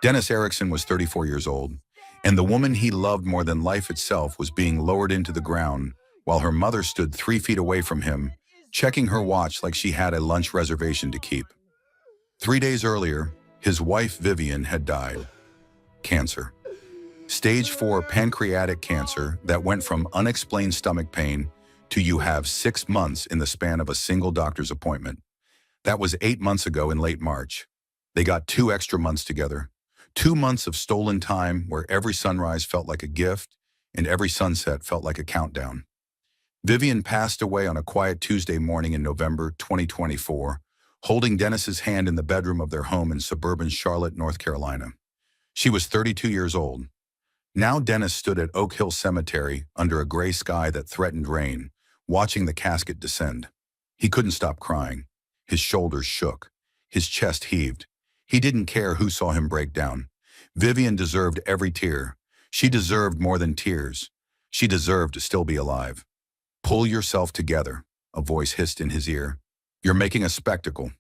Dennis Erickson was 34 years old, and the woman he loved more than life itself was being lowered into the ground while her mother stood 3 feet away from him, checking her watch like she had a lunch reservation to keep. 3 days earlier, his wife Vivian had died. Cancer. Stage 4 pancreatic cancer that went from unexplained stomach pain to you have 6 months in the span of a single doctor's appointment. That was 8 months ago in late March. They got 2 extra months together. 2 months of stolen time where every sunrise felt like a gift and every sunset felt like a countdown. Vivian passed away on a quiet Tuesday morning in November 2024, holding Dennis's hand in the bedroom of their home in suburban Charlotte, North Carolina. She was 32 years old. Now Dennis stood at Oak Hill Cemetery under a gray sky that threatened rain, watching the casket descend. He couldn't stop crying. His shoulders shook. His chest heaved. He didn't care who saw him break down. Vivian deserved every tear. She deserved more than tears. She deserved to still be alive. "Pull yourself together," a voice hissed in his ear. "You're making a spectacle."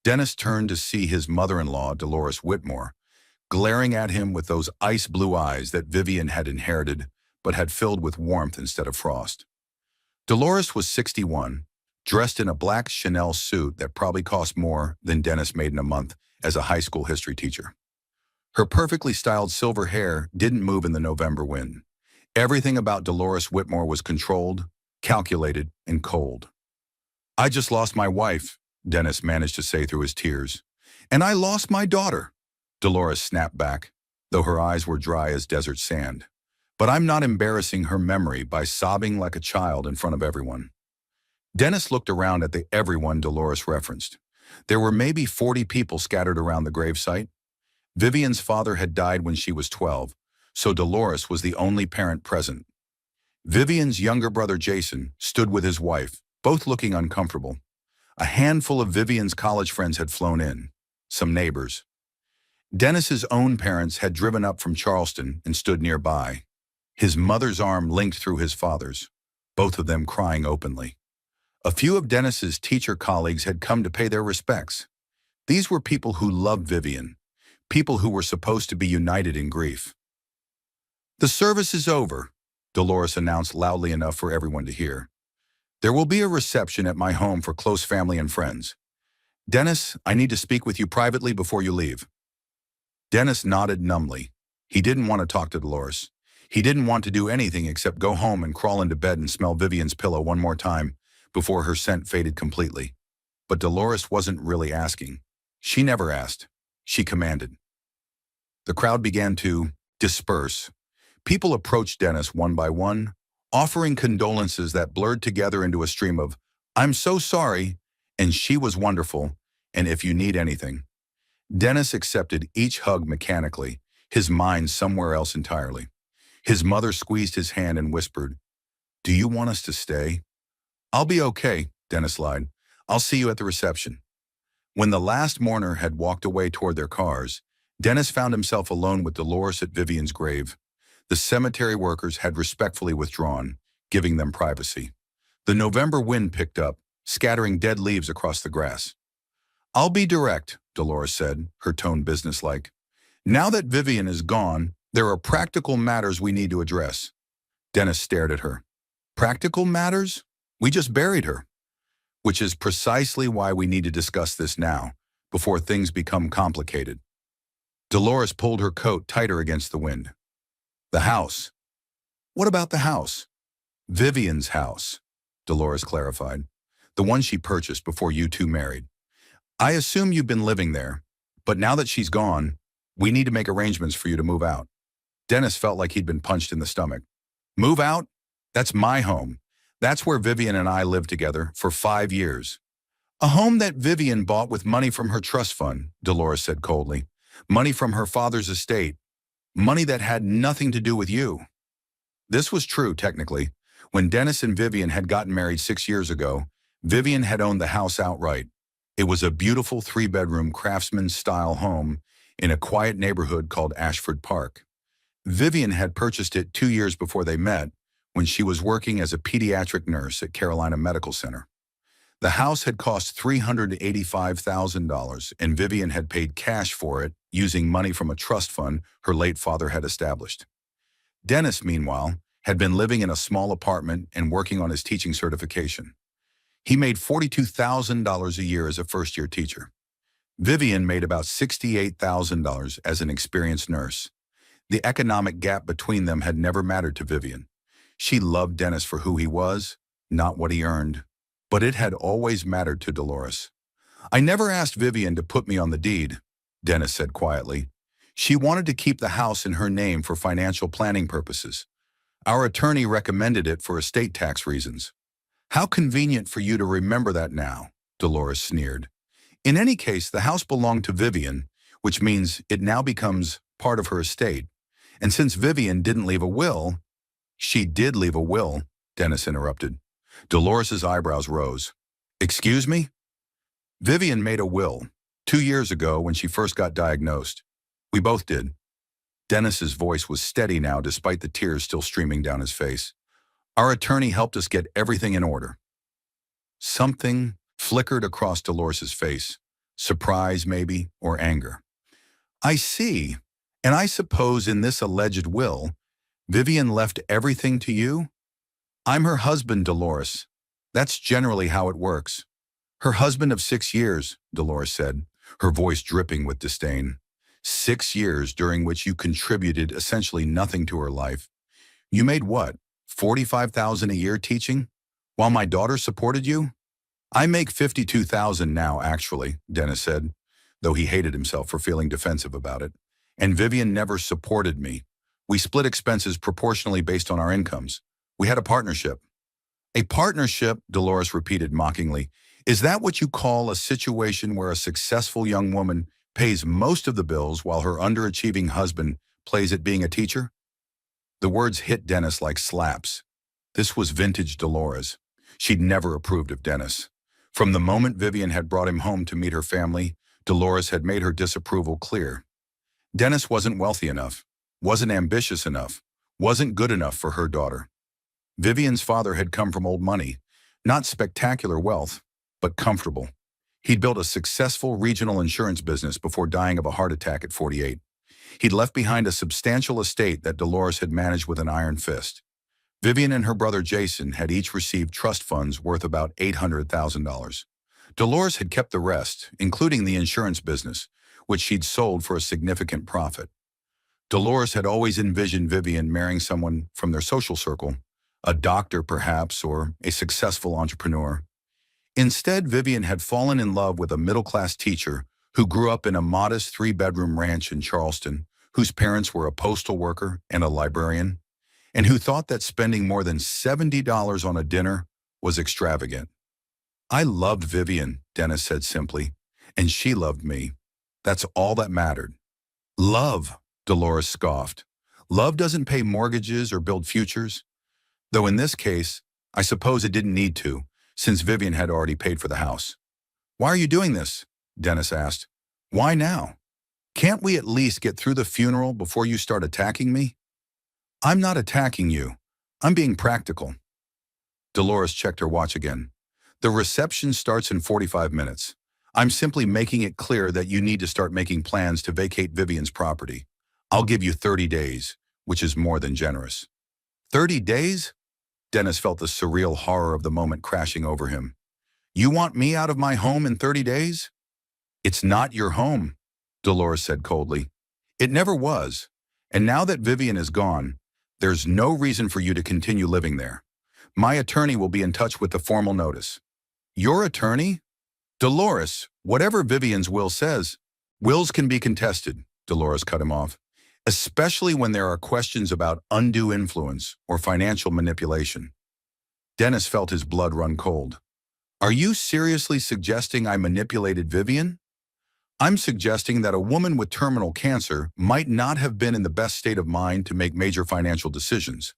Dennis turned to see his mother-in-law, Dolores Whitmore, glaring at him with those ice blue eyes that Vivian had inherited, but had filled with warmth instead of frost. Dolores was 61, dressed in a black Chanel suit that probably cost more than Dennis made in a month as a high school history teacher. Her perfectly styled silver hair didn't move in the November wind. Everything about Dolores Whitmore was controlled, calculated, and cold. "I just lost my wife," Dennis managed to say through his tears. "And I lost my daughter," Dolores snapped back, though her eyes were dry as desert sand. "But I'm not embarrassing her memory by sobbing like a child in front of everyone." Dennis looked around at the everyone Dolores referenced. There were maybe 40 people scattered around the gravesite. Vivian's father had died when she was 12, so Dolores was the only parent present. Vivian's younger brother Jason stood with his wife, both looking uncomfortable. A handful of Vivian's college friends had flown in, some neighbors. Dennis's own parents had driven up from Charleston and stood nearby. His mother's arm linked through his father's, both of them crying openly. A few of Dennis's teacher colleagues had come to pay their respects. These were people who loved Vivian, people who were supposed to be united in grief. "The service is over," Dolores announced loudly enough for everyone to hear. "There will be a reception at my home for close family and friends. Dennis, I need to speak with you privately before you leave." Dennis nodded numbly. He didn't want to talk to Dolores. He didn't want to do anything except go home and crawl into bed and smell Vivian's pillow one more time before her scent faded completely. But Dolores wasn't really asking. She never asked. She commanded. The crowd began to disperse. People approached Dennis one by one, offering condolences that blurred together into a stream of, "I'm so sorry," and "She was wonderful," and "If you need anything." Dennis accepted each hug mechanically, his mind somewhere else entirely. His mother squeezed his hand and whispered, "Do you want us to stay?" "I'll be okay," Dennis lied. "I'll see you at the reception." When the last mourner had walked away toward their cars, Dennis found himself alone with Dolores at Vivian's grave. The cemetery workers had respectfully withdrawn, giving them privacy. The November wind picked up, scattering dead leaves across the grass. "I'll be direct," Dolores said, her tone businesslike. "Now that Vivian is gone, there are practical matters we need to address." Dennis stared at her. "Practical matters? We just buried her." "Which is precisely why we need to discuss this now, before things become complicated." Dolores pulled her coat tighter against the wind. "The house." "What about the house?" "Vivian's house," Dolores clarified. "The one she purchased before you two married. I assume you've been living there, but now that she's gone, we need to make arrangements for you to move out." Dennis felt like he'd been punched in the stomach. "Move out? That's my home. That's where Vivian and I lived together for 5 years." "A home that Vivian bought with money from her trust fund," Dolores said coldly. "Money from her father's estate. Money that had nothing to do with you." This was true, technically. When Dennis and Vivian had gotten married 6 years ago, Vivian had owned the house outright. It was a beautiful 3-bedroom craftsman-style home in a quiet neighborhood called Ashford Park. Vivian had purchased it 2 years before they met, when she was working as a pediatric nurse at Carolina Medical Center. The house had cost $385,000, and Vivian had paid cash for it using money from a trust fund her late father had established. Dennis, meanwhile, had been living in a small apartment and working on his teaching certification. He made $42,000 a year as a first-year teacher. Vivian made about $68,000 as an experienced nurse. The economic gap between them had never mattered to Vivian. She loved Dennis for who he was, not what he earned. But it had always mattered to Dolores. "I never asked Vivian to put me on the deed," Dennis said quietly. "She wanted to keep the house in her name for financial planning purposes. Our attorney recommended it for estate tax reasons." "How convenient for you to remember that now," Dolores sneered. "In any case, the house belonged to Vivian, which means it now becomes part of her estate. And since Vivian didn't leave a will—" "She did leave a will," Dennis interrupted. Dolores's eyebrows rose. "Excuse me?" "Vivian made a will 2 years ago when she first got diagnosed. We both did." Dennis's voice was steady now despite the tears still streaming down his face. "Our attorney helped us get everything in order." Something flickered across Dolores's face. Surprise, maybe, or anger. "I see. And I suppose in this alleged will, Vivian left everything to you?" "I'm her husband, Dolores. That's generally how it works." "Her husband of 6 years," Dolores said, her voice dripping with disdain. 6 years during which you contributed essentially nothing to her life. You made what, $45,000 a year teaching? While my daughter supported you?" "I make $52,000 now, actually," Dennis said, though he hated himself for feeling defensive about it. "And Vivian never supported me. We split expenses proportionally based on our incomes. We had a partnership." "A partnership," Dolores repeated mockingly. "Is that what you call a situation where a successful young woman pays most of the bills while her underachieving husband plays at being a teacher?" The words hit Dennis like slaps. This was vintage Dolores. She'd never approved of Dennis. From the moment Vivian had brought him home to meet her family, Dolores had made her disapproval clear. Dennis wasn't wealthy enough, wasn't ambitious enough, wasn't good enough for her daughter. Vivian's father had come from old money, not spectacular wealth, but comfortable. He'd built a successful regional insurance business before dying of a heart attack at 48. He'd left behind a substantial estate that Dolores had managed with an iron fist. Vivian and her brother Jason had each received trust funds worth about $800,000. Dolores had kept the rest, including the insurance business, which she'd sold for a significant profit. Dolores had always envisioned Vivian marrying someone from their social circle, a doctor perhaps, or a successful entrepreneur. Instead, Vivian had fallen in love with a middle-class teacher who grew up in a modest 3-bedroom ranch in Charleston, whose parents were a postal worker and a librarian, and who thought that spending more than $70 on a dinner was extravagant. "I loved Vivian," Dennis said simply, "and she loved me. That's all that mattered." "Love," Dolores scoffed. "Love doesn't pay mortgages or build futures. Though in this case, I suppose it didn't need to, since Vivian had already paid for the house." "Why are you doing this?" Dennis asked. "Why now? Can't we at least get through the funeral before you start attacking me?" "I'm not attacking you. I'm being practical." Dolores checked her watch again. "The reception starts in 45 minutes. I'm simply making it clear that you need to start making plans to vacate Vivian's property. I'll give you 30 days, which is more than generous." 30 days? Dennis felt the surreal horror of the moment crashing over him. "You want me out of my home in 30 days? "It's not your home," Dolores said coldly. "It never was. And now that Vivian is gone, there's no reason for you to continue living there. My attorney will be in touch with the formal notice." "Your attorney?" "Dolores, whatever Vivian's will says, wills can be contested," Dolores cut him off, "especially when there are questions about undue influence or financial manipulation." Dennis felt his blood run cold. "Are you seriously suggesting I manipulated Vivian?" "I'm suggesting that a woman with terminal cancer might not have been in the best state of mind to make major financial decisions.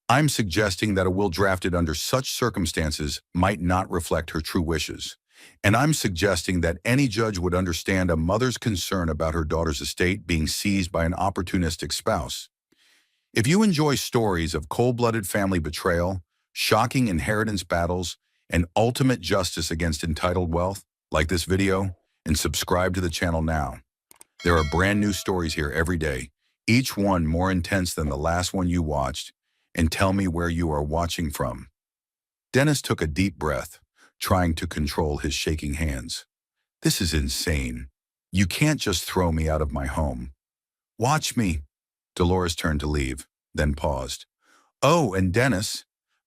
I'm suggesting that a will drafted under such circumstances might not reflect her true wishes. And I'm suggesting that any judge would understand a mother's concern about her daughter's estate being seized by an opportunistic spouse. If you enjoy stories of cold-blooded family betrayal, shocking inheritance battles, and ultimate justice against entitled wealth, like this video, and subscribe to the channel now. There are brand new stories here every day, each one more intense than the last one you watched. And tell me where you are watching from. Dennis took a deep breath, trying to control his shaking hands. This is insane. You can't just throw me out of my home. Watch me. Dolores turned to leave, then paused. Oh, and Dennis,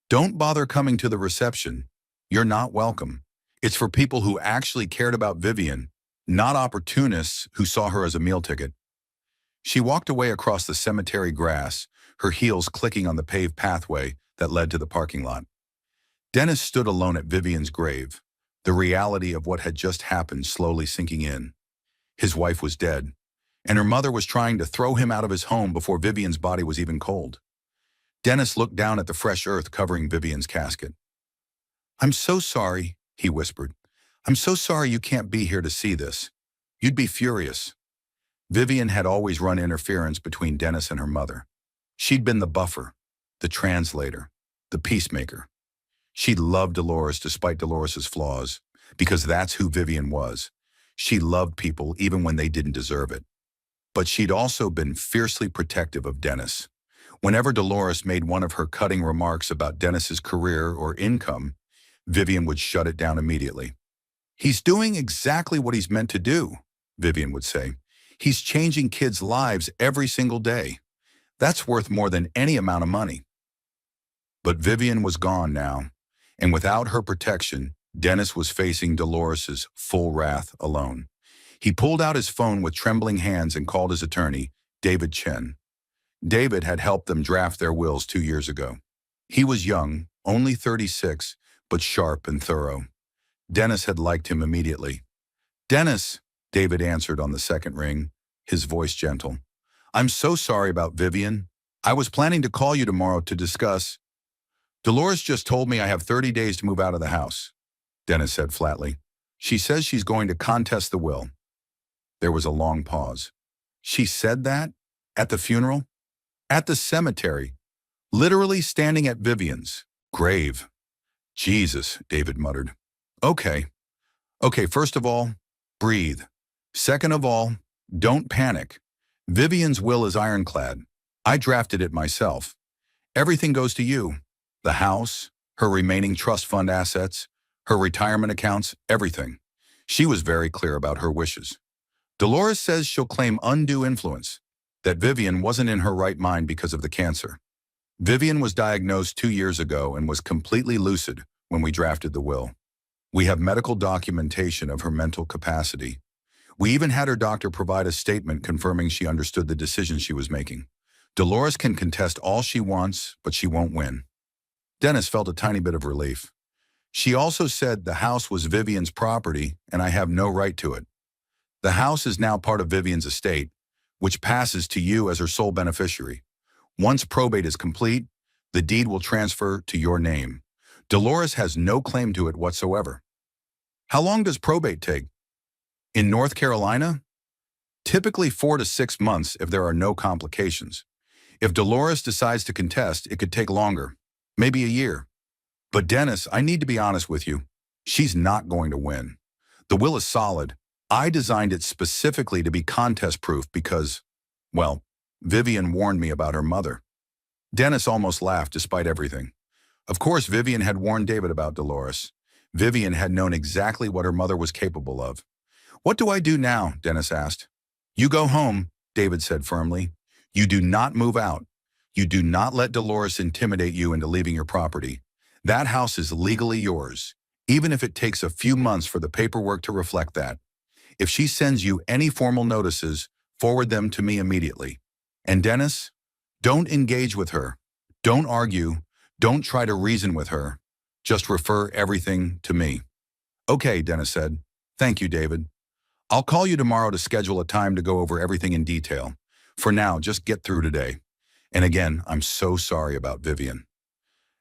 don't bother coming to the reception. You're not welcome. It's for people who actually cared about Vivian, not opportunists who saw her as a meal ticket. She walked away across the cemetery grass, her heels clicking on the paved pathway that led to the parking lot. Dennis stood alone at Vivian's grave, the reality of what had just happened slowly sinking in. His wife was dead, and her mother was trying to throw him out of his home before Vivian's body was even cold. Dennis looked down at the fresh earth covering Vivian's casket. I'm so sorry, he whispered. I'm so sorry you can't be here to see this. You'd be furious. Vivian had always run interference between Dennis and her mother. She'd been the buffer, the translator, the peacemaker. She loved Dolores despite Dolores's flaws, because that's who Vivian was. She loved people even when they didn't deserve it. But she'd also been fiercely protective of Dennis. Whenever Dolores made one of her cutting remarks about Dennis's career or income, Vivian would shut it down immediately. He's doing exactly what he's meant to do, Vivian would say. He's changing kids' lives every single day. That's worth more than any amount of money. But Vivian was gone now, and without her protection, Dennis was facing Dolores's full wrath alone. He pulled out his phone with trembling hands and called his attorney, David Chen. David had helped them draft their wills 2 years ago. He was young, only 36, but sharp and thorough. Dennis had liked him immediately. Dennis, David answered on the second ring, his voice gentle. I'm so sorry about Vivian. I was planning to call you tomorrow to discuss. Dolores just told me I have 30 days to move out of the house, Dennis said flatly. She says she's going to contest the will. There was a long pause. She said that? At the funeral? At the cemetery? Literally standing at Vivian's grave. Jesus, David muttered. Okay, first of all, breathe. Second of all, don't panic. Vivian's will is ironclad. I drafted it myself. Everything goes to you. The house, her remaining trust fund assets, her retirement accounts, everything. She was very clear about her wishes. Dolores says she'll claim undue influence, that Vivian wasn't in her right mind because of the cancer. Vivian was diagnosed 2 years ago and was completely lucid when we drafted the will. We have medical documentation of her mental capacity. We even had her doctor provide a statement confirming she understood the decision she was making. Dolores can contest all she wants, but she won't win. Dennis felt a tiny bit of relief. She also said the house was Vivian's property and I have no right to it. The house is now part of Vivian's estate, which passes to you as her sole beneficiary. Once probate is complete, the deed will transfer to your name. Dolores has no claim to it whatsoever. How long does probate take? In North Carolina? Typically 4 to 6 months if there are no complications. If Dolores decides to contest, it could take longer, maybe a year. But Dennis, I need to be honest with you. She's not going to win. The will is solid. I designed it specifically to be contest-proof because, well, Vivian warned me about her mother. Dennis almost laughed despite everything. Of course, Vivian had warned David about Dolores. Vivian had known exactly what her mother was capable of. What do I do now? Dennis asked. You go home, David said firmly. You do not move out. You do not let Dolores intimidate you into leaving your property. That house is legally yours, even if it takes a few months for the paperwork to reflect that. If she sends you any formal notices, forward them to me immediately. And Dennis, don't engage with her. Don't argue. Don't try to reason with her. Just refer everything to me. Okay, Dennis said. Thank you, David. I'll call you tomorrow to schedule a time to go over everything in detail. For now, just get through today. And again, I'm so sorry about Vivian.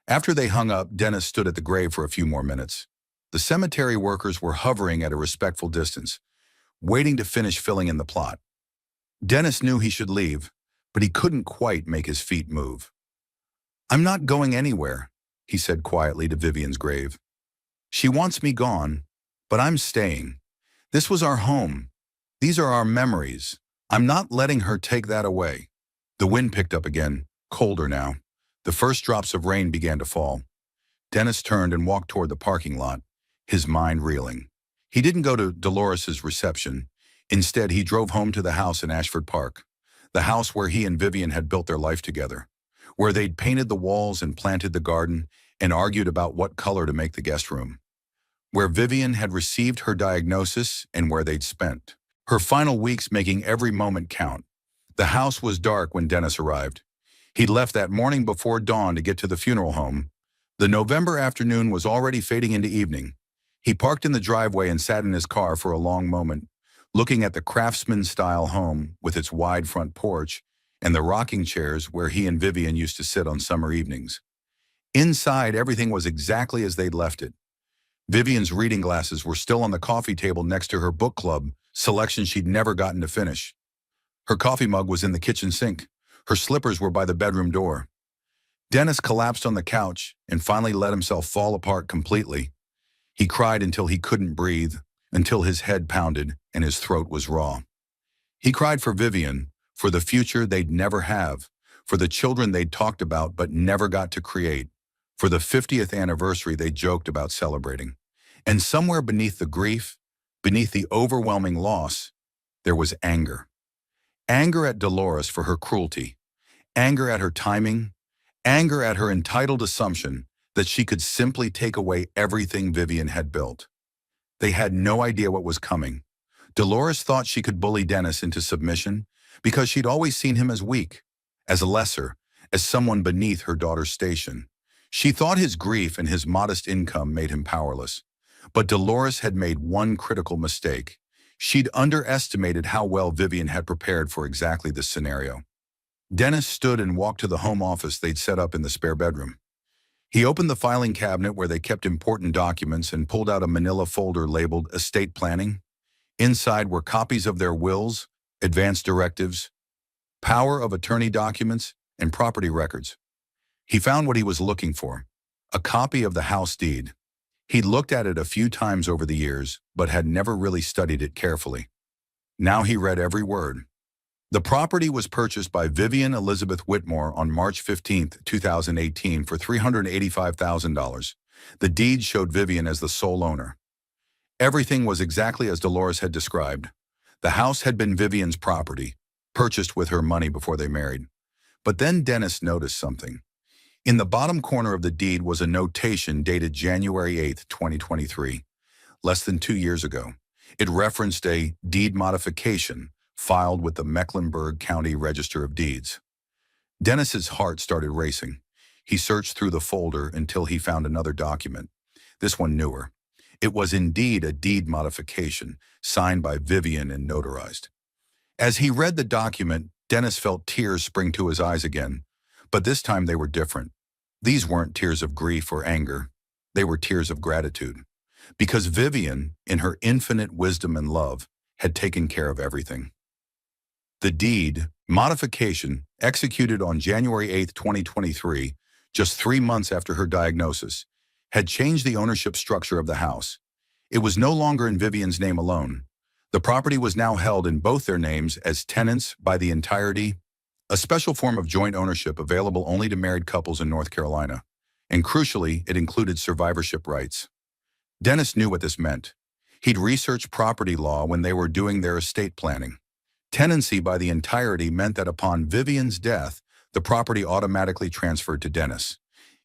After they hung up, Dennis stood at the grave for a few more minutes. The cemetery workers were hovering at a respectful distance, waiting to finish filling in the plot. Dennis knew he should leave, but he couldn't quite make his feet move. I'm not going anywhere, he said quietly to Vivian's grave. She wants me gone, but I'm staying. This was our home. These are our memories, I'm not letting her take that away. The wind picked up again, colder now. The first drops of rain began to fall. Dennis turned and walked toward the parking lot, his mind reeling. He didn't go to Dolores's reception. Instead, he drove home to the house in Ashford Park, the house where he and Vivian had built their life together, where they'd painted the walls and planted the garden and argued about what color to make the guest room, where Vivian had received her diagnosis and where they'd spent her final weeks making every moment count. The house was dark when Dennis arrived. He'd left that morning before dawn to get to the funeral home. The November afternoon was already fading into evening. He parked in the driveway and sat in his car for a long moment, looking at the craftsman-style home with its wide front porch and the rocking chairs where he and Vivian used to sit on summer evenings. Inside, everything was exactly as they'd left it. Vivian's reading glasses were still on the coffee table next to her book club selection she'd never gotten to finish. Her coffee mug was in the kitchen sink. Her slippers were by the bedroom door. Dennis collapsed on the couch and finally let himself fall apart completely. He cried until he couldn't breathe, until his head pounded and his throat was raw. He cried for Vivian, for the future they'd never have, for the children they'd talked about but never got to create, for the 50th anniversary they joked about celebrating. And somewhere beneath the grief, beneath the overwhelming loss, there was anger. Anger at Dolores for her cruelty, anger at her timing, anger at her entitled assumption that she could simply take away everything Vivian had built. They had no idea what was coming. Dolores thought she could bully Dennis into submission because she'd always seen him as weak, as lesser, as someone beneath her daughter's station. She thought his grief and his modest income made him powerless. But Dolores had made one critical mistake. She'd underestimated how well Vivian had prepared for exactly this scenario. Dennis stood and walked to the home office they'd set up in the spare bedroom. He opened the filing cabinet where they kept important documents and pulled out a manila folder labeled Estate Planning. Inside were copies of their wills, advance directives, power of attorney documents, and property records. He found what he was looking for, a copy of the house deed. He'd looked at it a few times over the years, but had never really studied it carefully. Now he read every word. The property was purchased by Vivian Elizabeth Whitmore on March 15, 2018 for $385,000. The deed showed Vivian as the sole owner. Everything was exactly as Dolores had described. The house had been Vivian's property, purchased with her money before they married. But then Dennis noticed something. In the bottom corner of the deed was a notation dated January 8, 2023, less than 2 years ago. It referenced a deed modification filed with the Mecklenburg County Register of Deeds. Dennis's heart started racing. He searched through the folder until he found another document, this one newer. It was indeed a deed modification, signed by Vivian and notarized. As he read the document, Dennis felt tears spring to his eyes again. But this time they were different. These weren't tears of grief or anger. They were tears of gratitude. Because Vivian, in her infinite wisdom and love, had taken care of everything. The deed, modification, executed on January 8, 2023, just 3 months after her diagnosis, had changed the ownership structure of the house. It was no longer in Vivian's name alone. The property was now held in both their names as tenants by the entirety, a special form of joint ownership available only to married couples in North Carolina. And crucially, it included survivorship rights. Dennis knew what this meant. He'd researched property law when they were doing their estate planning. Tenancy by the entirety meant that upon Vivian's death, the property automatically transferred to Dennis.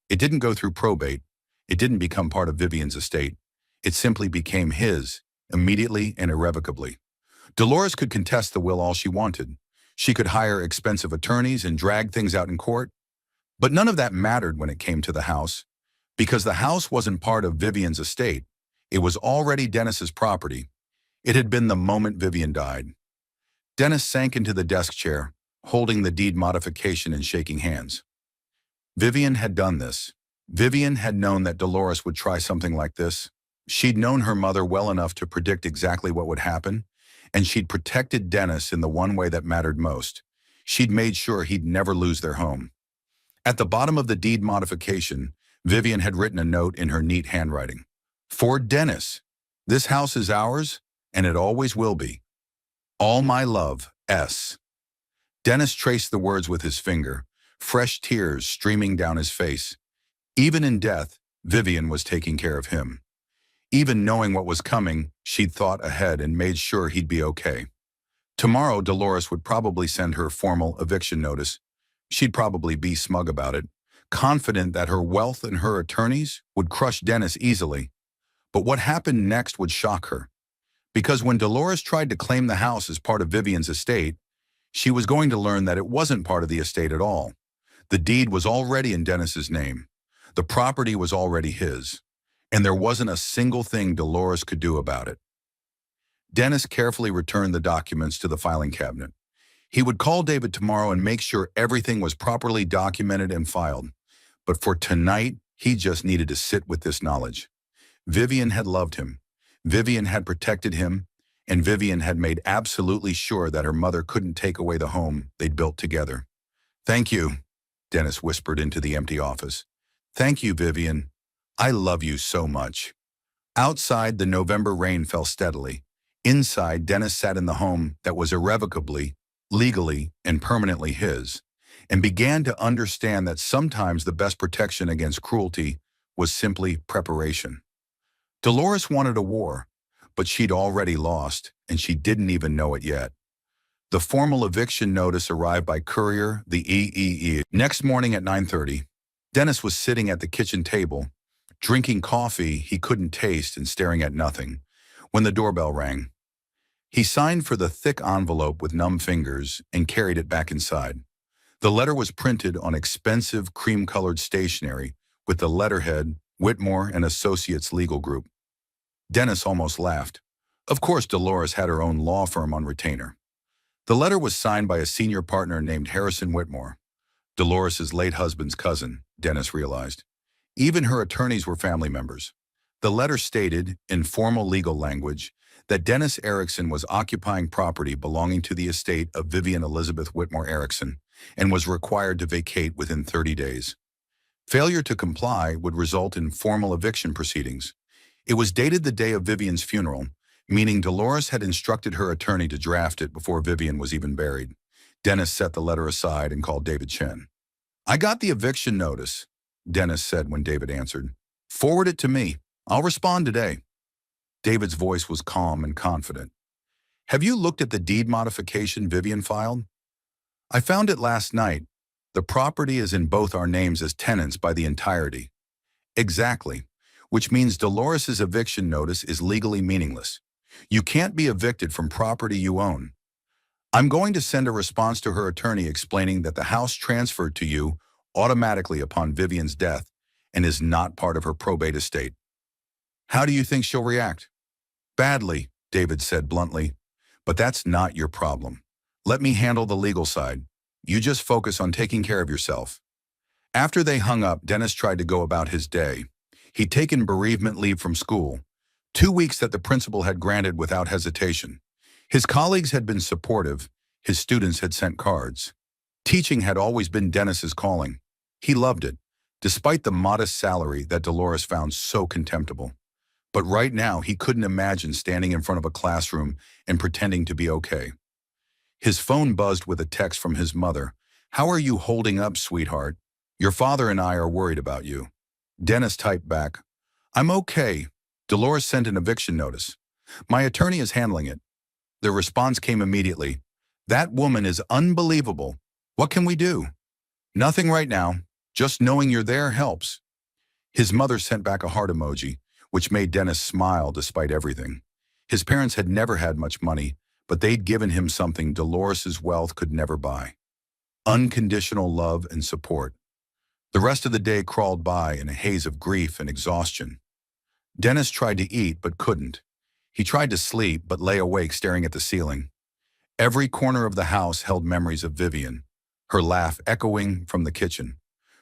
It didn't go through probate. It didn't become part of Vivian's estate. It simply became his, immediately and irrevocably. Dolores could contest the will all she wanted. She could hire expensive attorneys and drag things out in court. But none of that mattered when it came to the house, because the house wasn't part of Vivian's estate. It was already Dennis's property. It had been the moment Vivian died. Dennis sank into the desk chair, holding the deed modification and shaking hands. Vivian had done this. Vivian had known that Dolores would try something like this. She'd known her mother well enough to predict exactly what would happen, and she'd protected Dennis in the one way that mattered most. She'd made sure he'd never lose their home. At the bottom of the deed modification, Vivian had written a note in her neat handwriting. For Dennis, this house is ours, and it always will be. All my love, S. Dennis traced the words with his finger, fresh tears streaming down his face. Even in death, Vivian was taking care of him. Even knowing what was coming, she'd thought ahead and made sure he'd be okay. Tomorrow, Dolores would probably send her formal eviction notice. She'd probably be smug about it, confident that her wealth and her attorneys would crush Dennis easily. But what happened next would shock her. Because when Dolores tried to claim the house as part of Vivian's estate, she was going to learn that it wasn't part of the estate at all. The deed was already in Dennis's name. The property was already his. And there wasn't a single thing Dolores could do about it. Dennis carefully returned the documents to the filing cabinet. He would call David tomorrow and make sure everything was properly documented and filed. But for tonight, he just needed to sit with this knowledge. Vivian had loved him. Vivian had protected him. And Vivian had made absolutely sure that her mother couldn't take away the home they'd built together. "Thank you," Dennis whispered into the empty office. "Thank you, Vivian. I love you so much." Outside, the November rain fell steadily. Inside, Dennis sat in the home that was irrevocably, legally, and permanently his, and began to understand that sometimes the best protection against cruelty was simply preparation. Dolores wanted a war, but she'd already lost, and she didn't even know it yet. The formal eviction notice arrived by courier, the EEE. Next morning at 9:30, Dennis was sitting at the kitchen table, drinking coffee he couldn't taste and staring at nothing, when the doorbell rang. He signed for the thick envelope with numb fingers and carried it back inside. The letter was printed on expensive cream-colored stationery with the letterhead, Whitmore and Associates Legal Group. Dennis almost laughed. Of course, Dolores had her own law firm on retainer. The letter was signed by a senior partner named Harrison Whitmore, Dolores's late husband's cousin, Dennis realized. Even her attorneys were family members. The letter stated, in formal legal language, that Dennis Erickson was occupying property belonging to the estate of Vivian Elizabeth Whitmore Erickson and was required to vacate within 30 days. Failure to comply would result in formal eviction proceedings. It was dated the day of Vivian's funeral, meaning Dolores had instructed her attorney to draft it before Vivian was even buried. Dennis set the letter aside and called David Chen. "I got the eviction notice," Dennis said when David answered. "Forward it to me. I'll respond today." David's voice was calm and confident. "Have you looked at the deed modification Vivian filed?" "I found it last night. The property is in both our names as tenants by the entirety." "Exactly, which means Dolores's eviction notice is legally meaningless. You can't be evicted from property you own. I'm going to send a response to her attorney explaining that the house transferred to you automatically upon Vivian's death and is not part of her probate estate." "How do you think she'll react?" "Badly," David said bluntly. "But that's not your problem. Let me handle the legal side. You just focus on taking care of yourself." After they hung up, Dennis tried to go about his day. He'd taken bereavement leave from school, 2 weeks that the principal had granted without hesitation. His colleagues had been supportive. His students had sent cards. Teaching had always been Dennis's calling. He loved it, despite the modest salary that Dolores found so contemptible. But right now, he couldn't imagine standing in front of a classroom and pretending to be okay. His phone buzzed with a text from his mother. "How are you holding up, sweetheart? Your father and I are worried about you." Dennis typed back, "I'm okay. Dolores sent an eviction notice. My attorney is handling it." The response came immediately. "That woman is unbelievable. What can we do?" "Nothing right now. Just knowing you're there helps." His mother sent back a heart emoji, which made Dennis smile despite everything. His parents had never had much money, but they'd given him something Dolores's wealth could never buy: unconditional love and support. The rest of the day crawled by in a haze of grief and exhaustion. Dennis tried to eat but couldn't. He tried to sleep but lay awake staring at the ceiling. Every corner of the house held memories of Vivian, her laugh echoing from the kitchen,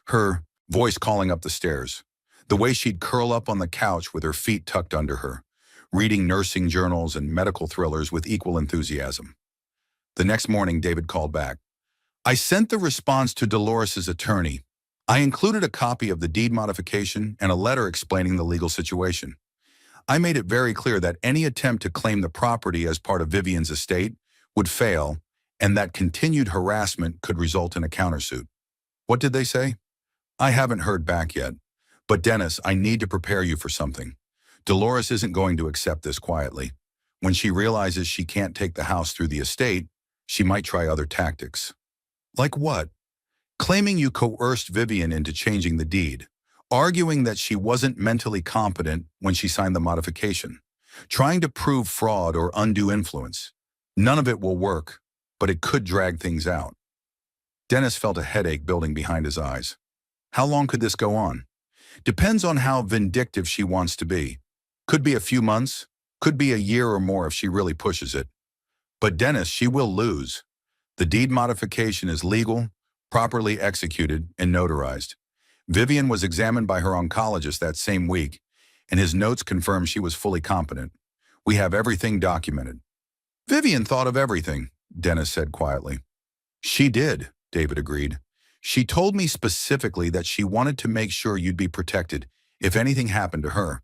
her voice calling up the stairs, the way she'd curl up on the couch with her feet tucked under her, reading nursing journals and medical thrillers with equal enthusiasm. The next morning, David called back. "I sent the response to Dolores's attorney. I included a copy of the deed modification and a letter explaining the legal situation. I made it very clear that any attempt to claim the property as part of Vivian's estate would fail, and that continued harassment could result in a countersuit. What did they say? I haven't heard back yet. But Dennis, I need to prepare you for something. Dolores isn't going to accept this quietly. When she realizes she can't take the house through the estate, she might try other tactics. Like what? Claiming you coerced Vivian into changing the deed, arguing that she wasn't mentally competent when she signed the modification, trying to prove fraud or undue influence. None of it will work, but it could drag things out. Dennis felt a headache building behind his eyes. How long could this go on? Depends on how vindictive she wants to be. Could be a few months, could be a year or more if she really pushes it. But Dennis, she will lose. The deed modification is legal, properly executed, and notarized. Vivian was examined by her oncologist that same week, and his notes confirmed she was fully competent. We have everything documented. Vivian thought of everything, Dennis said quietly. She did, David agreed. She told me specifically that she wanted to make sure you'd be protected if anything happened to her.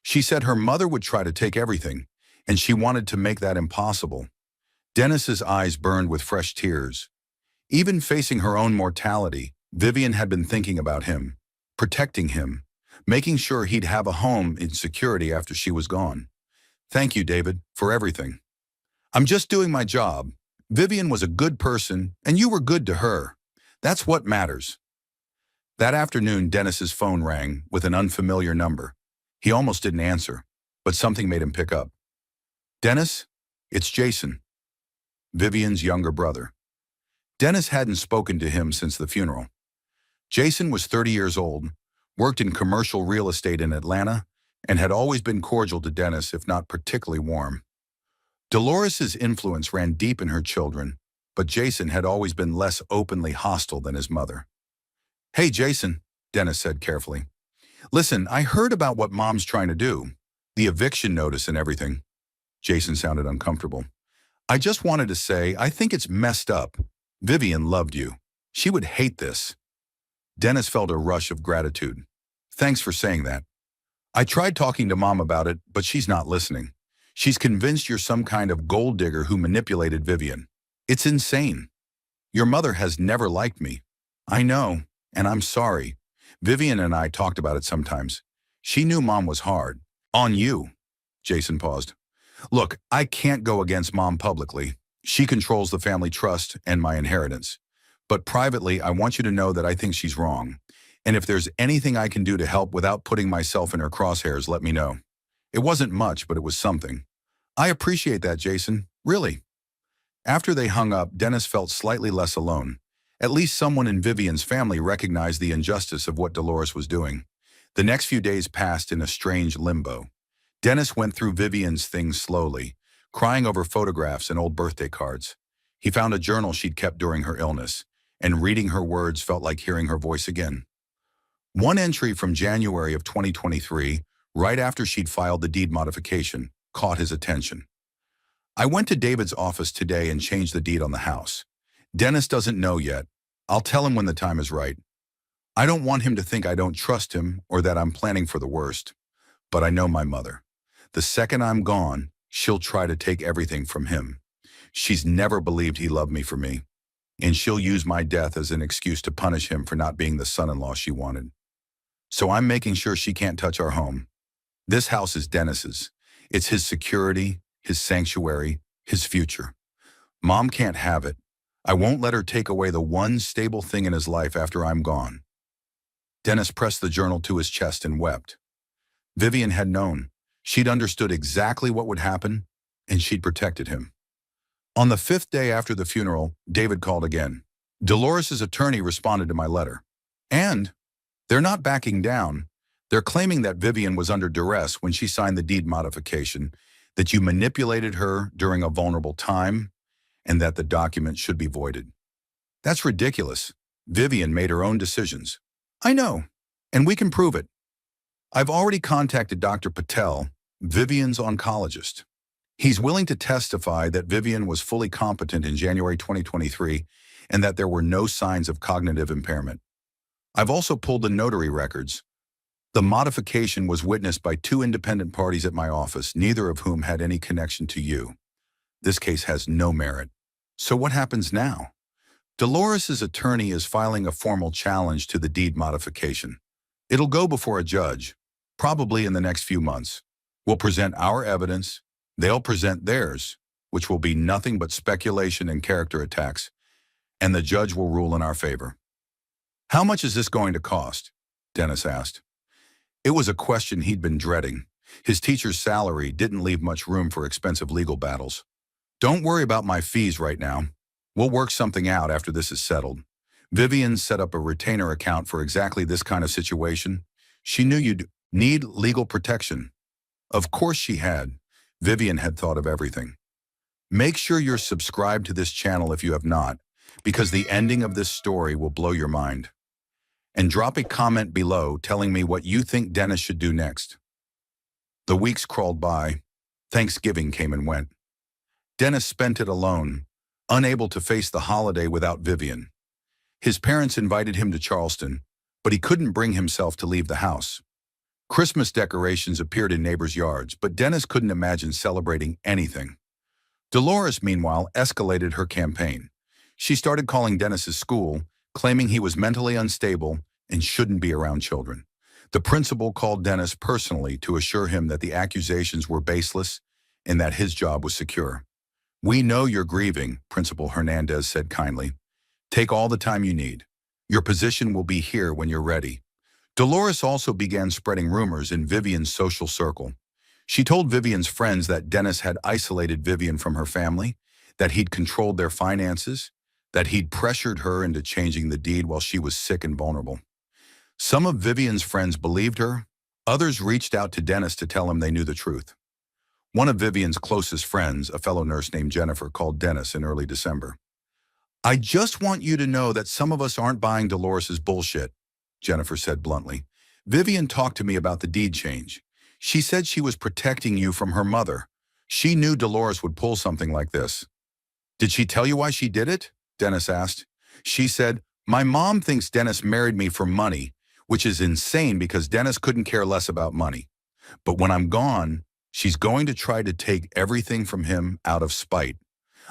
She said her mother would try to take everything, and she wanted to make that impossible. Dennis's eyes burned with fresh tears. Even facing her own mortality, Vivian had been thinking about him, protecting him, making sure he'd have a home in security after she was gone. Thank you, David, for everything. I'm just doing my job. Vivian was a good person, and you were good to her. That's what matters. That afternoon, Dennis's phone rang with an unfamiliar number. He almost didn't answer, but something made him pick up. Dennis, it's Jason, Vivian's younger brother. Dennis hadn't spoken to him since the funeral. Jason was 30 years old, worked in commercial real estate in Atlanta, and had always been cordial to Dennis, if not particularly warm. Dolores's influence ran deep in her children, but Jason had always been less openly hostile than his mother. Hey, Jason, Dennis said carefully. Listen, I heard about what Mom's trying to do, the eviction notice and everything. Jason sounded uncomfortable. I just wanted to say, I think it's messed up. Vivian loved you. She would hate this. Dennis felt a rush of gratitude. Thanks for saying that. I tried talking to Mom about it, but she's not listening. She's convinced you're some kind of gold digger who manipulated Vivian. It's insane. Your mother has never liked me. I know, and I'm sorry. Vivian and I talked about it sometimes. She knew Mom was hard. On you. Jason paused. Look, I can't go against Mom publicly. She controls the family trust and my inheritance. But privately, I want you to know that I think she's wrong. And if there's anything I can do to help without putting myself in her crosshairs, let me know. It wasn't much, but it was something. I appreciate that, Jason. Really. After they hung up, Dennis felt slightly less alone. At least someone in Vivian's family recognized the injustice of what Dolores was doing. The next few days passed in a strange limbo. Dennis went through Vivian's things slowly, crying over photographs and old birthday cards. He found a journal she'd kept during her illness, and reading her words felt like hearing her voice again. One entry from January of 2023, right after she'd filed the deed modification, caught his attention. I went to David's office today and changed the deed on the house. Dennis doesn't know yet. I'll tell him when the time is right. I don't want him to think I don't trust him or that I'm planning for the worst. But I know my mother. The second I'm gone, she'll try to take everything from him. She's never believed he loved me for me. And she'll use my death as an excuse to punish him for not being the son-in-law she wanted. So I'm making sure she can't touch our home. This house is Dennis's. It's his security, his sanctuary, his future. Mom can't have it. I won't let her take away the one stable thing in his life after I'm gone. Dennis pressed the journal to his chest and wept. Vivian had known. She'd understood exactly what would happen, and she'd protected him. On the 5th day after the funeral, David called again. Dolores's attorney responded to my letter. And they're not backing down. They're claiming that Vivian was under duress when she signed the deed modification, that you manipulated her during a vulnerable time, and that the document should be voided. That's ridiculous. Vivian made her own decisions. I know, and we can prove it. I've already contacted Dr. Patel, Vivian's oncologist. He's willing to testify that Vivian was fully competent in January 2023 and that there were no signs of cognitive impairment. I've also pulled the notary records. The modification was witnessed by 2 independent parties at my office, neither of whom had any connection to you. This case has no merit. So what happens now? Dolores's attorney is filing a formal challenge to the deed modification. It'll go before a judge, probably in the next few months. We'll present our evidence, they'll present theirs, which will be nothing but speculation and character attacks, and the judge will rule in our favor. How much is this going to cost? Dennis asked. It was a question he'd been dreading. His teacher's salary didn't leave much room for expensive legal battles. Don't worry about my fees right now. We'll work something out after this is settled. Vivian set up a retainer account for exactly this kind of situation. She knew you'd need legal protection. Of course she had. Vivian had thought of everything. Make sure you're subscribed to this channel if you have not, because the ending of this story will blow your mind. And drop a comment below telling me what you think Dennis should do next. The weeks crawled by. Thanksgiving came and went. Dennis spent it alone, unable to face the holiday without Vivian. His parents invited him to Charleston, but he couldn't bring himself to leave the house. Christmas decorations appeared in neighbors' yards, but Dennis couldn't imagine celebrating anything. Dolores, meanwhile, escalated her campaign. She started calling Dennis's school, claiming he was mentally unstable and shouldn't be around children. The principal called Dennis personally to assure him that the accusations were baseless and that his job was secure. We know you're grieving, Principal Hernandez said kindly. Take all the time you need. Your position will be here when you're ready. Dolores also began spreading rumors in Vivian's social circle. She told Vivian's friends that Dennis had isolated Vivian from her family, that he'd controlled their finances, that he'd pressured her into changing the deed while she was sick and vulnerable. Some of Vivian's friends believed her. Others reached out to Dennis to tell him they knew the truth. One of Vivian's closest friends, a fellow nurse named Jennifer, called Dennis in early December. I just want you to know that some of us aren't buying Dolores's bullshit, Jennifer said bluntly. Vivian talked to me about the deed change. She said she was protecting you from her mother. She knew Dolores would pull something like this. Did she tell you why she did it? Dennis asked. She said, my mom thinks Dennis married me for money, which is insane because Dennis couldn't care less about money. But when I'm gone, she's going to try to take everything from him out of spite.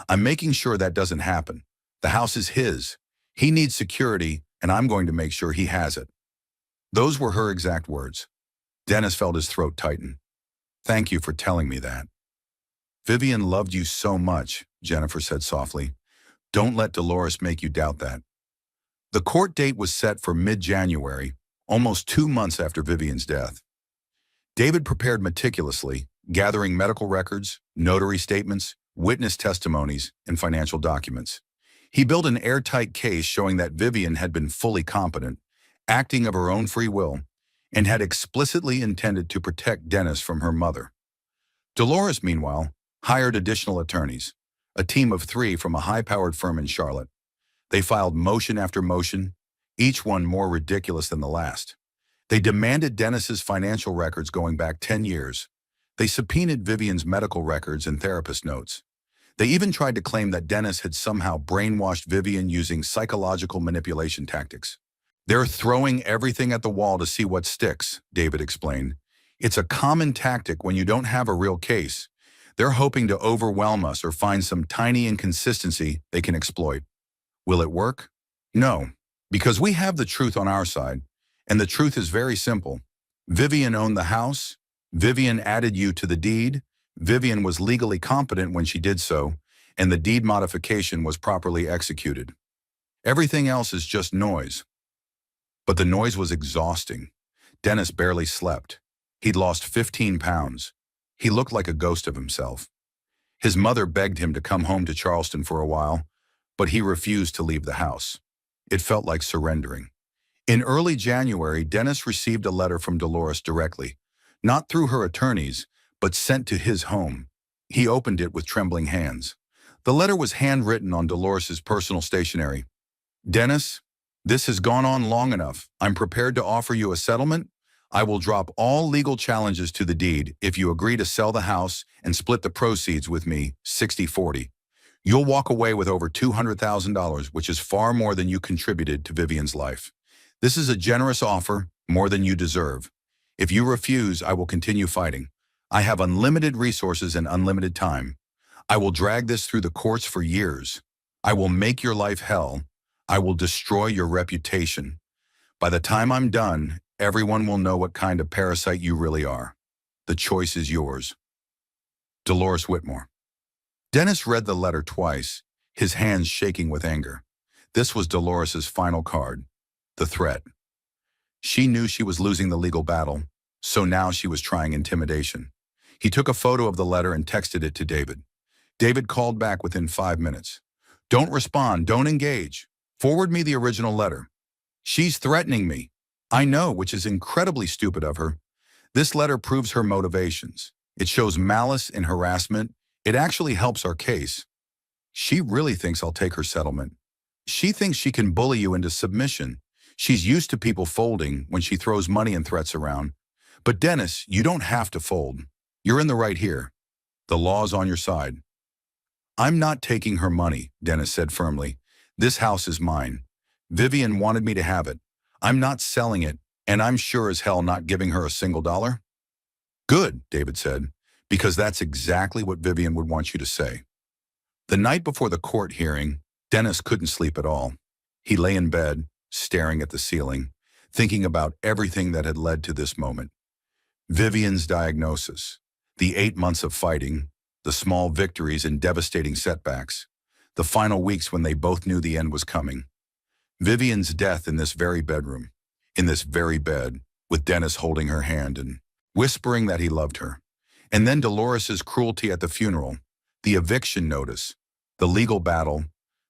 I'm making sure that doesn't happen. The house is his. He needs security, and I'm going to make sure he has it. Those were her exact words. Dennis felt his throat tighten. Thank you for telling me that. Vivian loved you so much, Jennifer said softly. Don't let Dolores make you doubt that. The court date was set for mid-January, almost 2 months after Vivian's death. David prepared meticulously, gathering medical records, notary statements, witness testimonies, and financial documents. He built an airtight case showing that Vivian had been fully competent, acting of her own free will, and had explicitly intended to protect Dennis from her mother. Dolores, meanwhile, hired additional attorneys, a team of 3 from a high-powered firm in Charlotte. They filed motion after motion, each one more ridiculous than the last. They demanded Dennis's financial records going back 10 years. They subpoenaed Vivian's medical records and therapist notes. They even tried to claim that Dennis had somehow brainwashed Vivian using psychological manipulation tactics. They're throwing everything at the wall to see what sticks, David explained. It's a common tactic when you don't have a real case. They're hoping to overwhelm us or find some tiny inconsistency they can exploit. Will it work? No, because we have the truth on our side, and the truth is very simple. Vivian owned the house. Vivian added you to the deed. Vivian was legally competent when she did so, and the deed modification was properly executed. Everything else is just noise. But the noise was exhausting. Dennis barely slept. He'd lost 15 pounds. He looked like a ghost of himself. His mother begged him to come home to Charleston for a while, but he refused to leave the house. It felt like surrendering. In early January, Dennis received a letter from Dolores directly, not through her attorneys, but sent to his home. He opened it with trembling hands. The letter was handwritten on Dolores's personal stationery. Dennis, this has gone on long enough. I'm prepared to offer you a settlement. I will drop all legal challenges to the deed if you agree to sell the house and split the proceeds with me 60-40. You'll walk away with over $200,000, which is far more than you contributed to Vivian's life. This is a generous offer, more than you deserve. If you refuse, I will continue fighting. I have unlimited resources and unlimited time. I will drag this through the courts for years. I will make your life hell. I will destroy your reputation. By the time I'm done, everyone will know what kind of parasite you really are. The choice is yours. Dolores Whitmore. Dennis read the letter twice, his hands shaking with anger. This was Dolores's final card, the threat. She knew she was losing the legal battle, so now she was trying intimidation. He took a photo of the letter and texted it to David. David called back within 5 minutes. Don't respond, don't engage. Forward me the original letter. She's threatening me. I know, which is incredibly stupid of her. This letter proves her motivations. It shows malice and harassment. It actually helps our case. She really thinks I'll take her settlement. She thinks she can bully you into submission. She's used to people folding when she throws money and threats around. But Dennis, you don't have to fold. You're in the right here. The law's on your side. I'm not taking her money, Dennis said firmly. This house is mine. Vivian wanted me to have it. I'm not selling it, and I'm sure as hell not giving her a single dollar. Good, David said, because that's exactly what Vivian would want you to say. The night before the court hearing, Dennis couldn't sleep at all. He lay in bed, staring at the ceiling, thinking about everything that had led to this moment. Vivian's diagnosis, the 8 months of fighting, the small victories and devastating setbacks, the final weeks when they both knew the end was coming. Vivian's death in this very bedroom, in this very bed, with Dennis holding her hand and whispering that he loved her. And then Dolores's cruelty at the funeral, the eviction notice, the legal battle,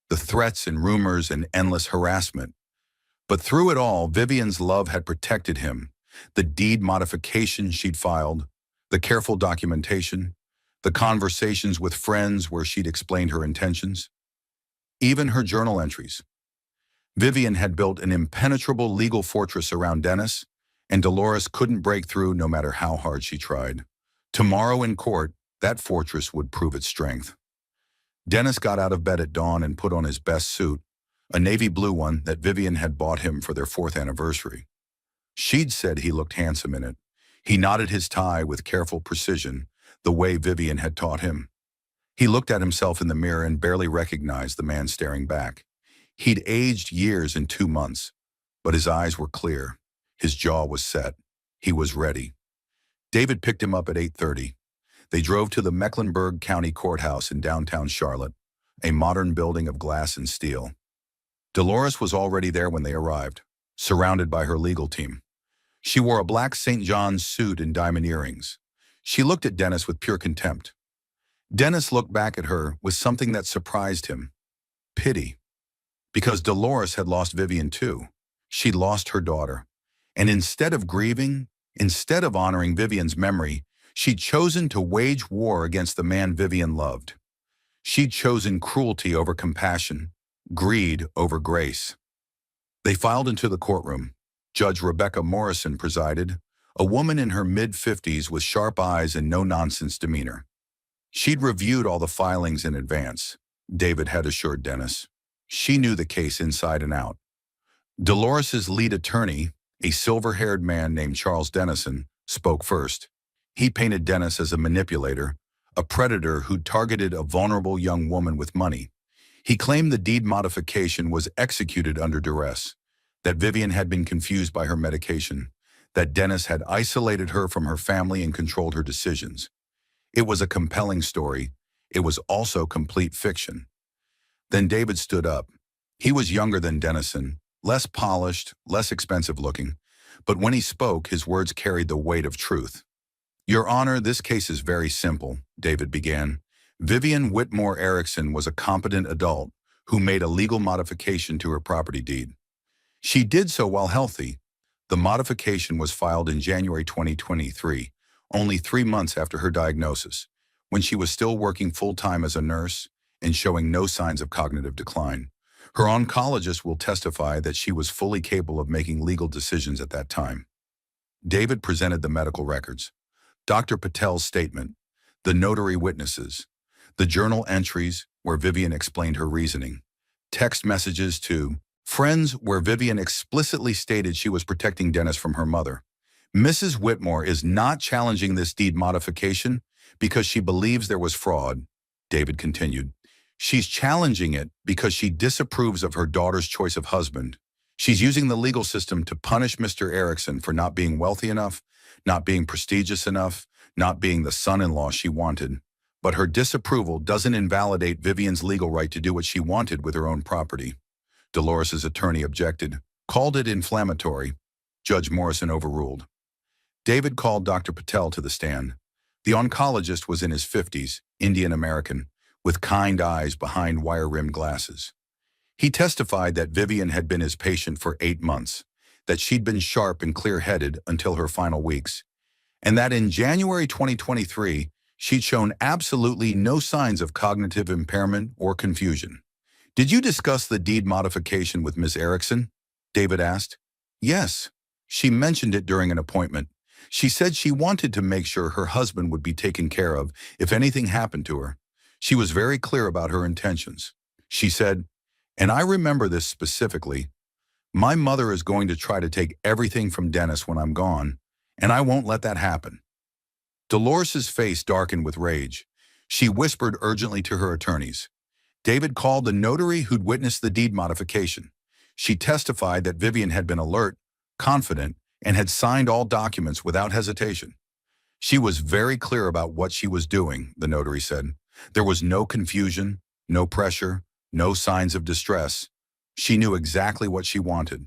the threats and rumors and endless harassment. But through it all, Vivian's love had protected him. The deed modification she'd filed, the careful documentation, the conversations with friends where she'd explained her intentions, even her journal entries. Vivian had built an impenetrable legal fortress around Dennis, and Dolores couldn't break through no matter how hard she tried. Tomorrow in court, that fortress would prove its strength. Dennis got out of bed at dawn and put on his best suit, a navy blue one that Vivian had bought him for their 4th anniversary. She'd said he looked handsome in it. He knotted his tie with careful precision, the way Vivian had taught him. He looked at himself in the mirror and barely recognized the man staring back. He'd aged years in 2 months, but his eyes were clear. His jaw was set. He was ready. David picked him up at 8:30. They drove to the Mecklenburg County Courthouse in downtown Charlotte, a modern building of glass and steel. Dolores was already there when they arrived, surrounded by her legal team. She wore a black St. John's suit and diamond earrings. She looked at Dennis with pure contempt. Dennis looked back at her with something that surprised him. Pity. Because Dolores had lost Vivian too. She'd lost her daughter. And instead of grieving, instead of honoring Vivian's memory, she'd chosen to wage war against the man Vivian loved. She'd chosen cruelty over compassion, greed over grace. They filed into the courtroom. Judge Rebecca Morrison presided, a woman in her mid-50s with sharp eyes and no-nonsense demeanor. She'd reviewed all the filings in advance, David had assured Dennis. She knew the case inside and out. Dolores's lead attorney, a silver-haired man named Charles Dennison, spoke first. He painted Dennis as a manipulator, a predator who targeted a vulnerable young woman with money. He claimed the deed modification was executed under duress, that Vivian had been confused by her medication, that Dennis had isolated her from her family and controlled her decisions. It was a compelling story. It was also complete fiction. Then David stood up. He was younger than Dennison, less polished, less expensive looking, but when he spoke, his words carried the weight of truth. Your Honor, this case is very simple, David began. Vivian Whitmore Erickson was a competent adult who made a legal modification to her property deed. She did so while healthy. The modification was filed in January 2023, only 3 months after her diagnosis, when she was still working full-time as a nurse and showing no signs of cognitive decline. Her oncologist will testify that she was fully capable of making legal decisions at that time. David presented the medical records, Dr. Patel's statement, the notary witnesses, the journal entries where Vivian explained her reasoning, text messages to friends where Vivian explicitly stated she was protecting Dennis from her mother. Mrs. Whitmore is not challenging this deed modification because she believes there was fraud, David continued. She's challenging it because she disapproves of her daughter's choice of husband. She's using the legal system to punish Mr. Erickson for not being wealthy enough, not being prestigious enough, not being the son-in-law she wanted. But her disapproval doesn't invalidate Vivian's legal right to do what she wanted with her own property. Dolores's attorney objected, called it inflammatory. Judge Morrison overruled. David called Dr. Patel to the stand. The oncologist was in his 50s, Indian American, with kind eyes behind wire-rimmed glasses. He testified that Vivian had been his patient for 8 months, that she'd been sharp and clear-headed until her final weeks, and that in January 2023, she'd shown absolutely no signs of cognitive impairment or confusion. "Did you discuss the deed modification with Ms. Erickson?" David asked. "Yes. She mentioned it during an appointment. She said she wanted to make sure her husband would be taken care of if anything happened to her. She was very clear about her intentions. She said, and I remember this specifically, my mother is going to try to take everything from Dennis when I'm gone, and I won't let that happen." Dolores's face darkened with rage. She whispered urgently to her attorneys. David called the notary who'd witnessed the deed modification. She testified that Vivian had been alert, confident, and had signed all documents without hesitation. "She was very clear about what she was doing," the notary said. "There was no confusion, no pressure, no signs of distress. She knew exactly what she wanted."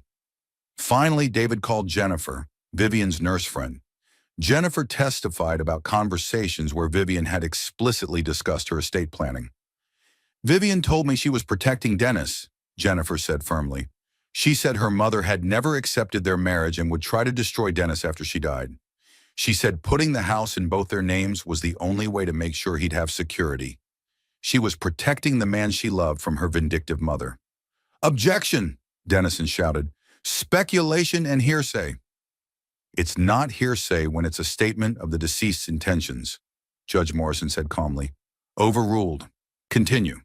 Finally, David called Jennifer, Vivian's nurse friend. Jennifer testified about conversations where Vivian had explicitly discussed her estate planning. "Vivian told me she was protecting Dennis," Jennifer said firmly. "She said her mother had never accepted their marriage and would try to destroy Dennis after she died. She said putting the house in both their names was the only way to make sure he'd have security. She was protecting the man she loved from her vindictive mother." "Objection!" Dennison shouted. "Speculation and hearsay." "It's not hearsay when it's a statement of the deceased's intentions," Judge Morrison said calmly. "Overruled. Continue."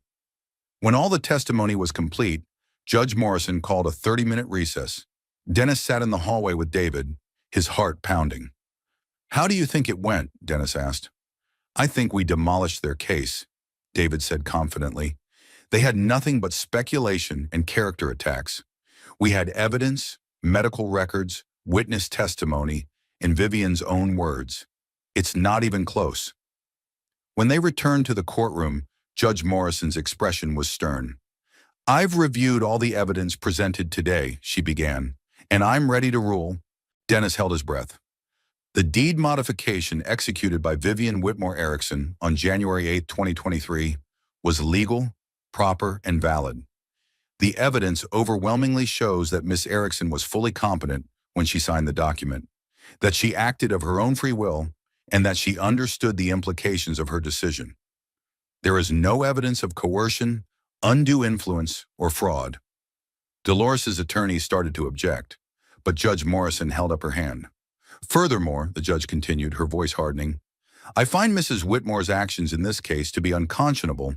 When all the testimony was complete, Judge Morrison called a 30-minute recess. Dennis sat in the hallway with David, his heart pounding. "How do you think it went?" Dennis asked. "I think we demolished their case," David said confidently. "They had nothing but speculation and character attacks. We had evidence, medical records, witness testimony, and Vivian's own words. It's not even close." When they returned to the courtroom, Judge Morrison's expression was stern. "I've reviewed all the evidence presented today," she began, "and I'm ready to rule." Dennis held his breath. "The deed modification executed by Vivian Whitmore Erickson on January 8, 2023 was legal, proper, and valid. The evidence overwhelmingly shows that Miss Erickson was fully competent when she signed the document, that she acted of her own free will, and that she understood the implications of her decision. There is no evidence of coercion, undue influence, or fraud." Dolores's attorney started to object, but Judge Morrison held up her hand. "Furthermore," the judge continued, her voice hardening, "I find Mrs. Whitmore's actions in this case to be unconscionable.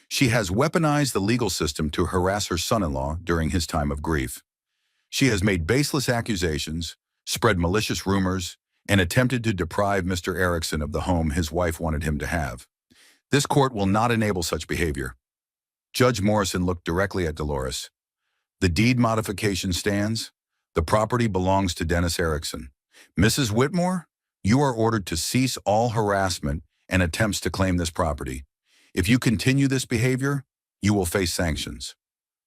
She has weaponized the legal system to harass her son-in-law during his time of grief. She has made baseless accusations, spread malicious rumors, and attempted to deprive Mr. Erickson of the home his wife wanted him to have. This court will not enable such behavior." Judge Morrison looked directly at Dolores. "The deed modification stands. The property belongs to Dennis Erickson. Mrs. Whitmore, you are ordered to cease all harassment and attempts to claim this property. If you continue this behavior, you will face sanctions."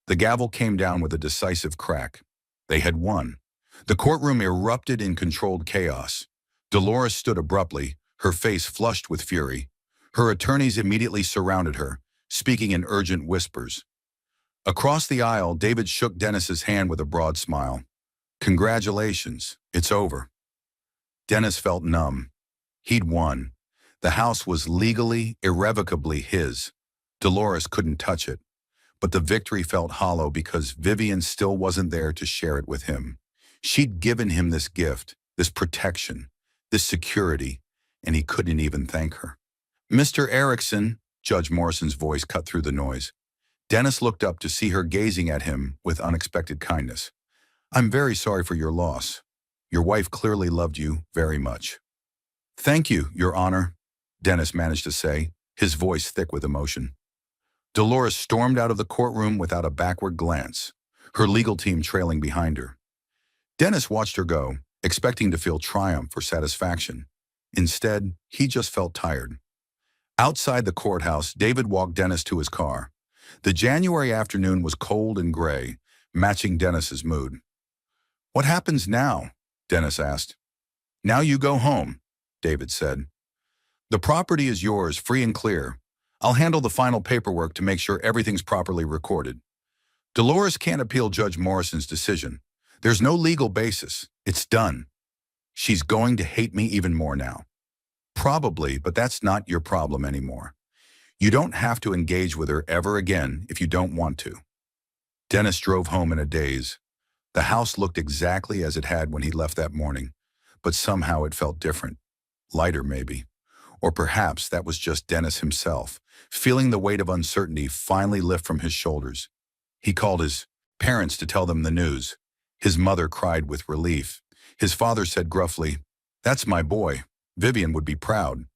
The gavel came down with a decisive crack. They had won. The courtroom erupted in controlled chaos. Dolores stood abruptly, her face flushed with fury. Her attorneys immediately surrounded her, speaking in urgent whispers. Across the aisle, David shook Dennis's hand with a broad smile. "Congratulations, it's over." Dennis felt numb. He'd won. The house was legally, irrevocably his. Dolores couldn't touch it. But the victory felt hollow because Vivian still wasn't there to share it with him. She'd given him this gift, this protection, this security, and he couldn't even thank her. "Mr. Erickson," Judge Morrison's voice cut through the noise. Dennis looked up to see her gazing at him with unexpected kindness. "I'm very sorry for your loss. Your wife clearly loved you very much." "Thank you, Your Honor," Dennis managed to say, his voice thick with emotion. Dolores stormed out of the courtroom without a backward glance, her legal team trailing behind her. Dennis watched her go, expecting to feel triumph or satisfaction. Instead, he just felt tired. Outside the courthouse, David walked Dennis to his car. The January afternoon was cold and gray, matching Dennis's mood. "What happens now?" Dennis asked. "Now you go home," David said. "The property is yours, free and clear. I'll handle the final paperwork to make sure everything's properly recorded. Dolores can't appeal Judge Morrison's decision. There's no legal basis. It's done. She's going to hate me even more now." "Probably, but that's not your problem anymore. You don't have to engage with her ever again if you don't want to." Dennis drove home in a daze. The house looked exactly as it had when he left that morning, but somehow it felt different. Lighter, maybe. Or perhaps that was just Dennis himself, feeling the weight of uncertainty finally lift from his shoulders. He called his parents to tell them the news. His mother cried with relief. His father said gruffly, "That's my boy. Vivian would be proud."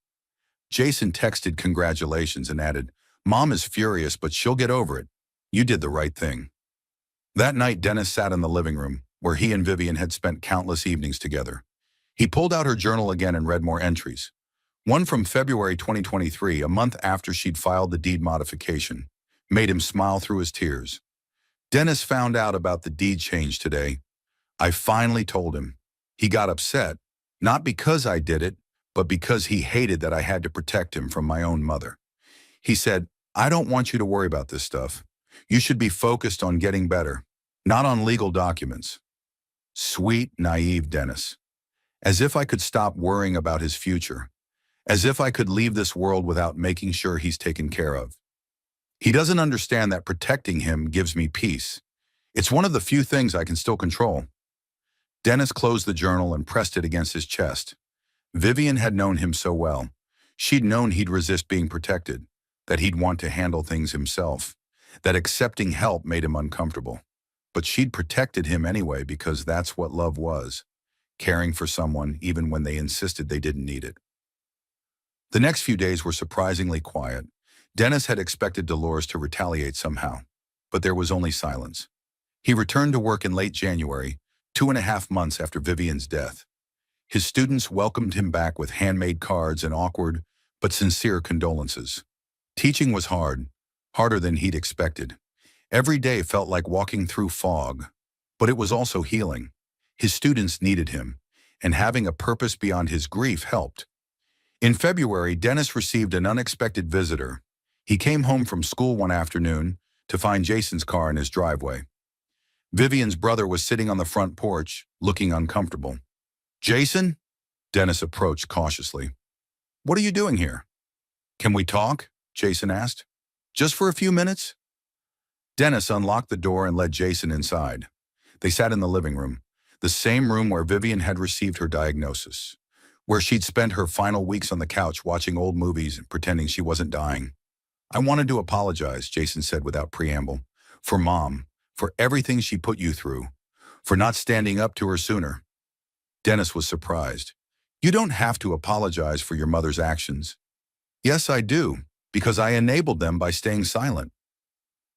Jason texted congratulations and added, "Mom is furious, but she'll get over it. You did the right thing." That night, Dennis sat in the living room, where he and Vivian had spent countless evenings together. He pulled out her journal again and read more entries. One from February 2023, a month after she'd filed the deed modification, made him smile through his tears. "Dennis found out about the deed change today. I finally told him. He got upset, not because I did it, but because he hated that I had to protect him from my own mother. He said, 'I don't want you to worry about this stuff. You should be focused on getting better, not on legal documents.'" Sweet, naive Dennis. As if I could stop worrying about his future. As if I could leave this world without making sure he's taken care of. He doesn't understand that protecting him gives me peace. It's one of the few things I can still control. Dennis closed the journal and pressed it against his chest. Vivian had known him so well. She'd known he'd resist being protected, that he'd want to handle things himself, that accepting help made him uncomfortable. But she'd protected him anyway because that's what love was, caring for someone even when they insisted they didn't need it. The next few days were surprisingly quiet. Dennis had expected Dolores to retaliate somehow, but there was only silence. He returned to work in late January, 2.5 months after Vivian's death. His students welcomed him back with handmade cards and awkward but sincere condolences. Teaching was hard, harder than he'd expected. Every day felt like walking through fog, but it was also healing. His students needed him, and having a purpose beyond his grief helped. In February, Dennis received an unexpected visitor. He came home from school one afternoon to find Jason's car in his driveway. Vivian's brother was sitting on the front porch, looking uncomfortable. "Jason?" Dennis approached cautiously. "What are you doing here?" "Can we talk?" Jason asked. "Just for a few minutes?" Dennis unlocked the door and led Jason inside. They sat in the living room, the same room where Vivian had received her diagnosis, where she'd spent her final weeks on the couch watching old movies and pretending she wasn't dying. "I wanted to apologize," Jason said without preamble, "for Mom, for everything she put you through, for not standing up to her sooner." Dennis was surprised. "You don't have to apologize for your mother's actions." "Yes, I do, because I enabled them by staying silent."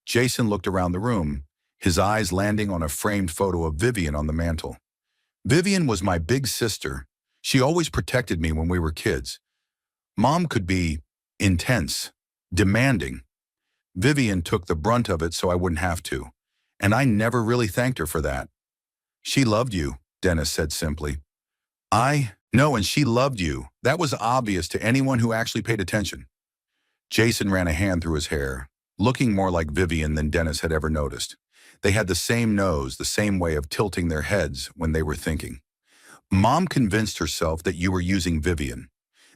Jason looked around the room, his eyes landing on a framed photo of Vivian on the mantel. "Vivian was my big sister. She always protected me when we were kids. Mom could be intense, demanding. Vivian took the brunt of it so I wouldn't have to, and I never really thanked her for that." "She loved you," Dennis said simply. "I know, and she loved you. That was obvious to anyone who actually paid attention." Jason ran a hand through his hair, looking more like Vivian than Dennis had ever noticed. They had the same nose, the same way of tilting their heads when they were thinking. "Mom convinced herself that you were using Vivian,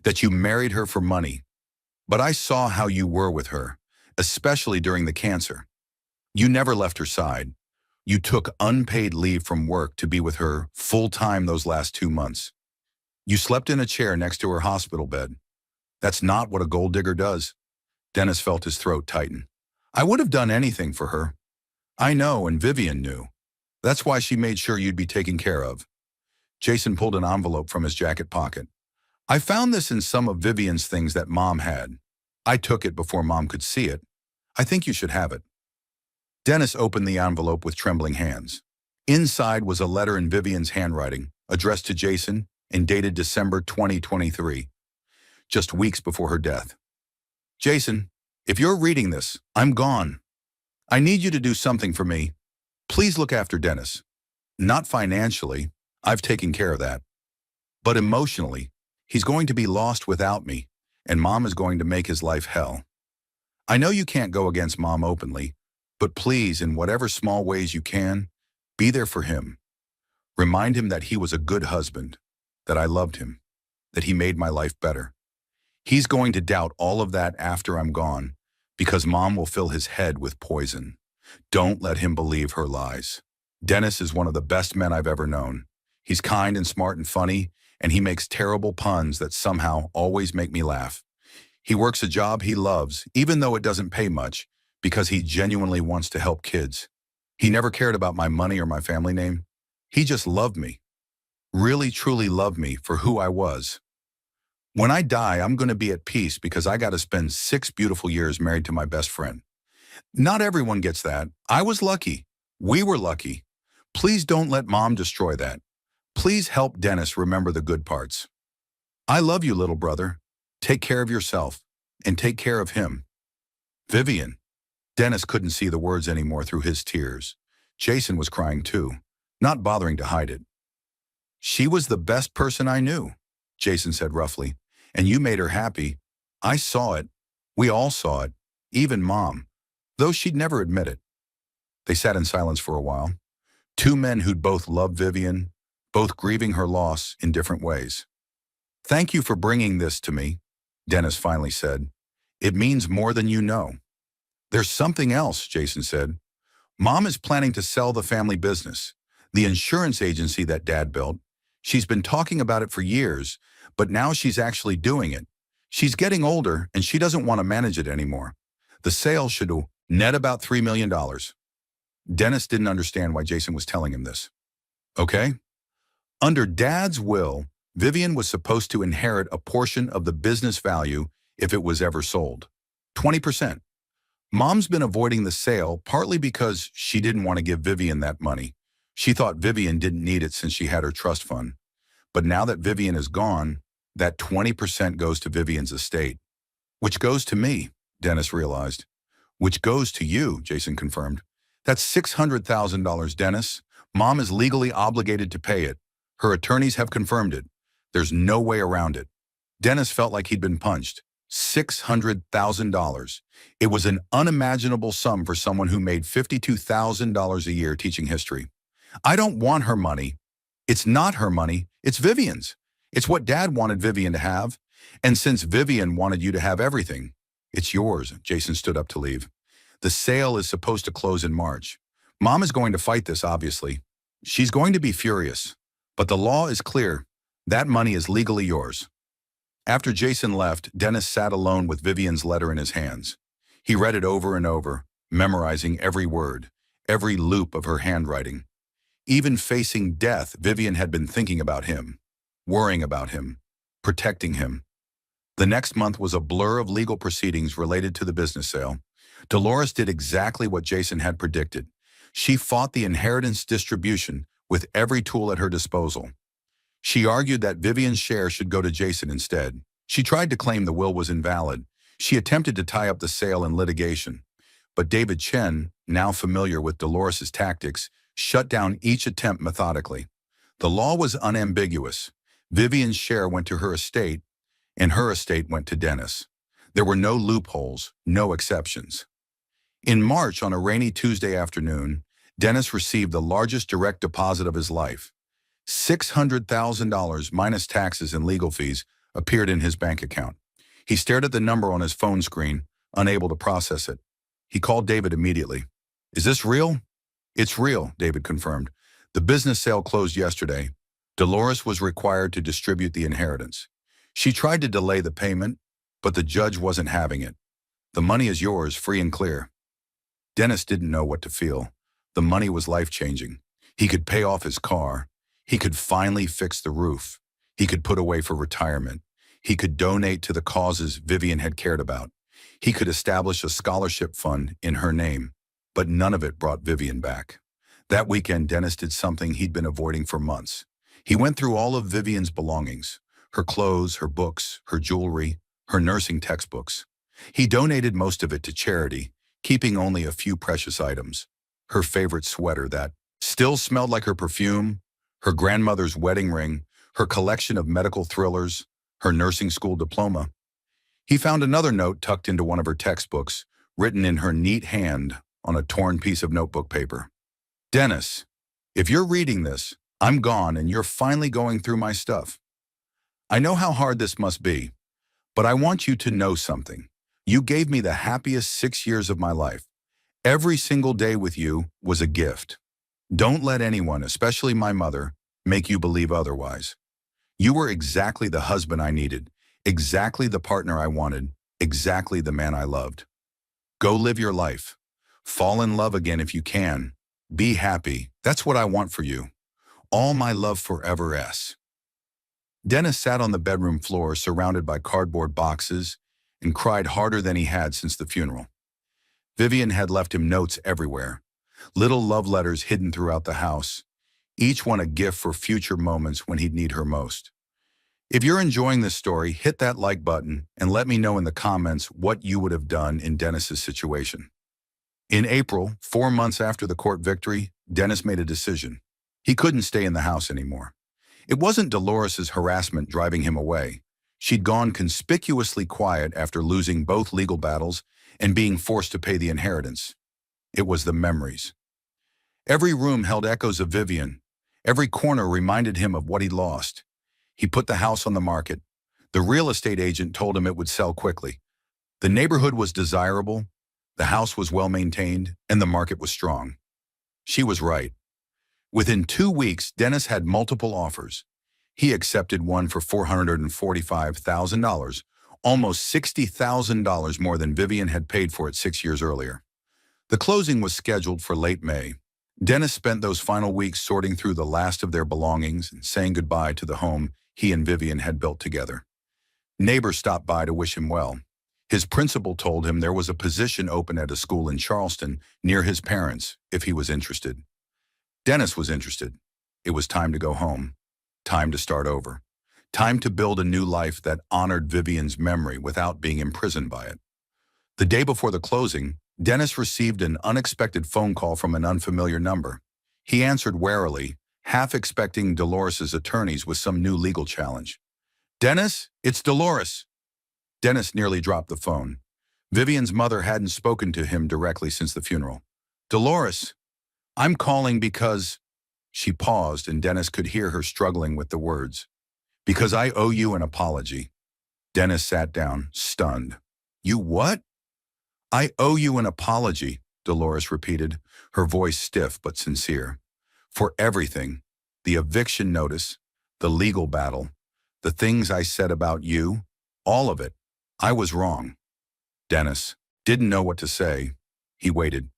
that you married her for money. But I saw how you were with her, especially during the cancer. You never left her side. You took unpaid leave from work to be with her full-time those last 2 months. You slept in a chair next to her hospital bed. That's not what a gold digger does." Dennis felt his throat tighten. "I would have done anything for her. I know, and Vivian knew. That's why she made sure you'd be taken care of." Jason pulled an envelope from his jacket pocket. "I found this in some of Vivian's things that Mom had. I took it before Mom could see it. I think you should have it. Dennis opened the envelope with trembling hands. Inside was a letter in Vivian's handwriting, addressed to Jason and dated December 2023, just weeks before her death. Jason, if you're reading this, I'm gone. I need you to do something for me. Please look after Dennis. Not financially, I've taken care of that. But emotionally, he's going to be lost without me, and Mom is going to make his life hell. I know you can't go against Mom openly, but please, in whatever small ways you can, be there for him. Remind him that he was a good husband, that I loved him, that he made my life better. He's going to doubt all of that after I'm gone, because Mom will fill his head with poison. Don't let him believe her lies. Dennis is one of the best men I've ever known. He's kind and smart and funny, and he makes terrible puns that somehow always make me laugh. He works a job he loves, even though it doesn't pay much, because he genuinely wants to help kids. He never cared about my money or my family name. He just loved me. Really, truly loved me for who I was. When I die, I'm going to be at peace because I got to spend 6 beautiful years married to my best friend. Not everyone gets that. I was lucky. We were lucky. Please don't let Mom destroy that. Please help Dennis remember the good parts. I love you, little brother. Take care of yourself and take care of him. Vivian. Dennis couldn't see the words anymore through his tears. Jason was crying too, not bothering to hide it. She was the best person I knew, Jason said roughly, and you made her happy. I saw it. We all saw it, even Mom, though she'd never admit it. They sat in silence for a while. Two men who'd both loved Vivian, both grieving her loss in different ways. Thank you for bringing this to me, Dennis finally said. It means more than you know. There's something else, Jason said. Mom is planning to sell the family business, the insurance agency that Dad built. She's been talking about it for years, but now she's actually doing it. She's getting older and she doesn't want to manage it anymore. The sale should net about $3 million. Dennis didn't understand why Jason was telling him this. Okay? Under Dad's will, Vivian was supposed to inherit a portion of the business value if it was ever sold. 20%. Mom's been avoiding the sale partly because she didn't want to give Vivian that money. She thought Vivian didn't need it since she had her trust fund. But now that Vivian is gone, that 20% goes to Vivian's estate. Which goes to me, Dennis realized. Which goes to you, Jason confirmed. That's $600,000, Dennis. Mom is legally obligated to pay it. Her attorneys have confirmed it. There's no way around it. Dennis felt like he'd been punched. $600,000. It was an unimaginable sum for someone who made $52,000 a year teaching history. I don't want her money. It's not her money. It's Vivian's. It's what Dad wanted Vivian to have. And since Vivian wanted you to have everything, it's yours. Jason stood up to leave. The sale is supposed to close in March. Mom is going to fight this, obviously. She's going to be furious. But the law is clear. That money is legally yours. After Jason left, Dennis sat alone with Vivian's letter in his hands. He read it over and over, memorizing every word, every loop of her handwriting. Even facing death, Vivian had been thinking about him, worrying about him, protecting him. The next month was a blur of legal proceedings related to the business sale. Dolores did exactly what Jason had predicted. She fought the inheritance distribution with every tool at her disposal. She argued that Vivian's share should go to Jason instead. She tried to claim the will was invalid. She attempted to tie up the sale in litigation. But David Chen, now familiar with Dolores' tactics, shut down each attempt methodically. The law was unambiguous. Vivian's share went to her estate, and her estate went to Dennis. There were no loopholes, no exceptions. In March, on a rainy Tuesday afternoon, Dennis received the largest direct deposit of his life. $600,000 minus taxes and legal fees appeared in his bank account. He stared at the number on his phone screen, unable to process it. He called David immediately. Is this real? It's real, David confirmed. The business sale closed yesterday. Dolores was required to distribute the inheritance. She tried to delay the payment, but the judge wasn't having it. The money is yours, free and clear. Dennis didn't know what to feel. The money was life-changing. He could pay off his car. He could finally fix the roof. He could put away for retirement. He could donate to the causes Vivian had cared about. He could establish a scholarship fund in her name, but none of it brought Vivian back. That weekend, Dennis did something he'd been avoiding for months. He went through all of Vivian's belongings, her clothes, her books, her jewelry, her nursing textbooks. He donated most of it to charity, keeping only a few precious items. Her favorite sweater that still smelled like her perfume, her grandmother's wedding ring, her collection of medical thrillers, her nursing school diploma. He found another note tucked into one of her textbooks, written in her neat hand on a torn piece of notebook paper. Dennis, if you're reading this, I'm gone and you're finally going through my stuff. I know how hard this must be, but I want you to know something. You gave me the happiest 6 years of my life. Every single day with you was a gift. Don't let anyone, especially my mother, make you believe otherwise. You were exactly the husband I needed, exactly the partner I wanted, exactly the man I loved. Go live your life. Fall in love again if you can. Be happy. That's what I want for you. All my love forever, S. Dennis sat on the bedroom floor surrounded by cardboard boxes and cried harder than he had since the funeral. Vivian had left him notes everywhere, little love letters hidden throughout the house, each one a gift for future moments when he'd need her most. If you're enjoying this story, hit that like button and let me know in the comments what you would have done in Dennis's situation. In April, 4 months after the court victory, Dennis made a decision. He couldn't stay in the house anymore. It wasn't Dolores's harassment driving him away. She'd gone conspicuously quiet after losing both legal battles and being forced to pay the inheritance. It was the memories. Every room held echoes of Vivian. Every corner reminded him of what he'd lost. He put the house on the market. The real estate agent told him it would sell quickly. The neighborhood was desirable, the house was well maintained, and the market was strong. She was right. Within 2 weeks, Dennis had multiple offers. He accepted one for $445,000, almost $60,000 more than Vivian had paid for it 6 years earlier. The closing was scheduled for late May. Dennis spent those final weeks sorting through the last of their belongings and saying goodbye to the home he and Vivian had built together. Neighbors stopped by to wish him well. His principal told him there was a position open at a school in Charleston near his parents if he was interested. Dennis was interested. It was time to go home. Time to start over. Time to build a new life that honored Vivian's memory without being imprisoned by it. The day before the closing, Dennis received an unexpected phone call from an unfamiliar number. He answered warily, half expecting Dolores's attorneys with some new legal challenge. "Dennis, it's Dolores." Dennis nearly dropped the phone. Vivian's mother hadn't spoken to him directly since the funeral. "Dolores, I'm calling because—" She paused and Dennis could hear her struggling with the words. "Because I owe you an apology." Dennis sat down, stunned. "You what?" "I owe you an apology," Dolores repeated, her voice stiff but sincere. "For everything. The eviction notice, the legal battle, the things I said about you, all of it. I was wrong." Dennis didn't know what to say. He waited.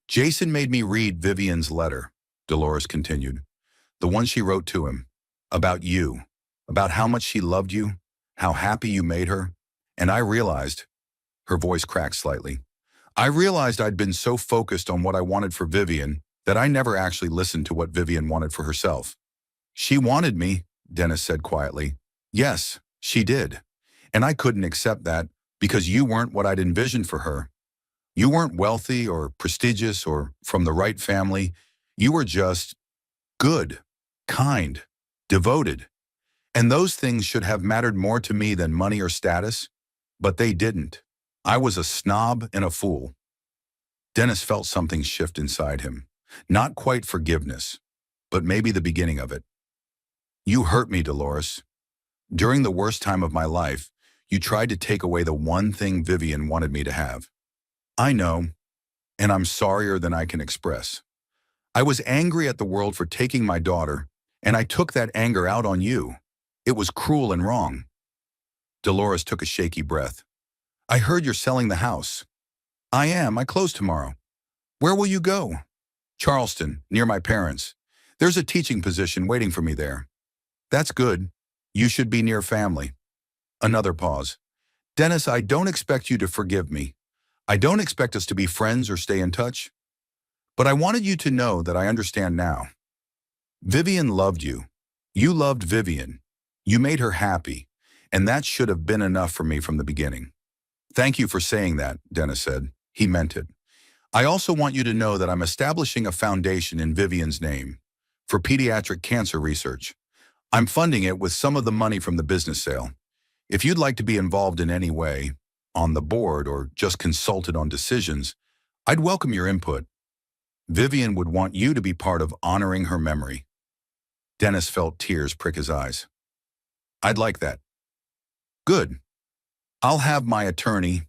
"Jason made me read Vivian's letter," Dolores continued. "The one she wrote to him. About you. About how much she loved you. How happy you made her. And I realized—" Her voice cracked slightly. "I realized I'd been so focused on what I wanted for Vivian that I never actually listened to what Vivian wanted for herself." "She wanted me," Dennis said quietly. "Yes, she did. And I couldn't accept that because you weren't what I'd envisioned for her. You weren't wealthy or prestigious or from the right family. You were just good, kind, devoted. And those things should have mattered more to me than money or status, but they didn't. I was a snob and a fool." Dennis felt something shift inside him. Not quite forgiveness, but maybe the beginning of it. "You hurt me, Dolores. During the worst time of my life, you tried to take away the one thing Vivian wanted me to have. I know, and I'm sorrier than I can express. I was angry at the world for taking my daughter, and I took that anger out on you. It was cruel and wrong." Dolores took a shaky breath. "I heard you're selling the house." "I am. I close tomorrow." "Where will you go?" "Charleston, near my parents. There's a teaching position waiting for me there." "That's good. You should be near family." Another pause. Dennis, I don't expect you to forgive me. I don't expect us to be friends or stay in touch. But I wanted you to know that I understand now. Vivian loved you. You loved Vivian. You made her happy. And that should have been enough for me from the beginning. Thank you for saying that, Dennis said. He meant it. I also want you to know that I'm establishing a foundation in Vivian's name for pediatric cancer research. I'm funding it with some of the money from the business sale. If you'd like to be involved in any way, on the board or just consulted on decisions, I'd welcome your input. Vivian would want you to be part of honoring her memory. Dennis felt tears prick his eyes. I'd like that. Good. I'll have my attorney,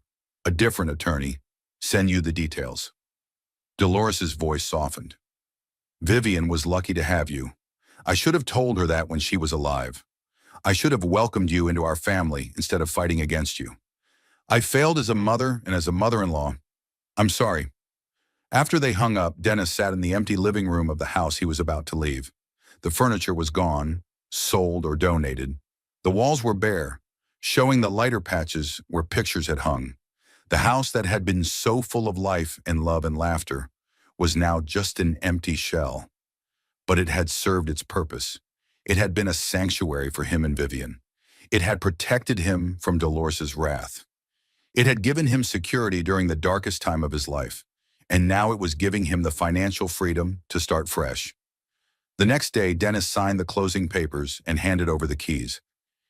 a different attorney, send you the details. Dolores's voice softened. Vivian was lucky to have you. I should have told her that when she was alive. I should have welcomed you into our family instead of fighting against you. I failed as a mother and as a mother-in-law. I'm sorry. After they hung up, Dennis sat in the empty living room of the house he was about to leave. The furniture was gone, sold or donated. The walls were bare, showing the lighter patches where pictures had hung. The house that had been so full of life and love and laughter was now just an empty shell. But it had served its purpose. It had been a sanctuary for him and Vivian. It had protected him from Dolores's wrath. It had given him security during the darkest time of his life, and now it was giving him the financial freedom to start fresh. The next day, Dennis signed the closing papers and handed over the keys.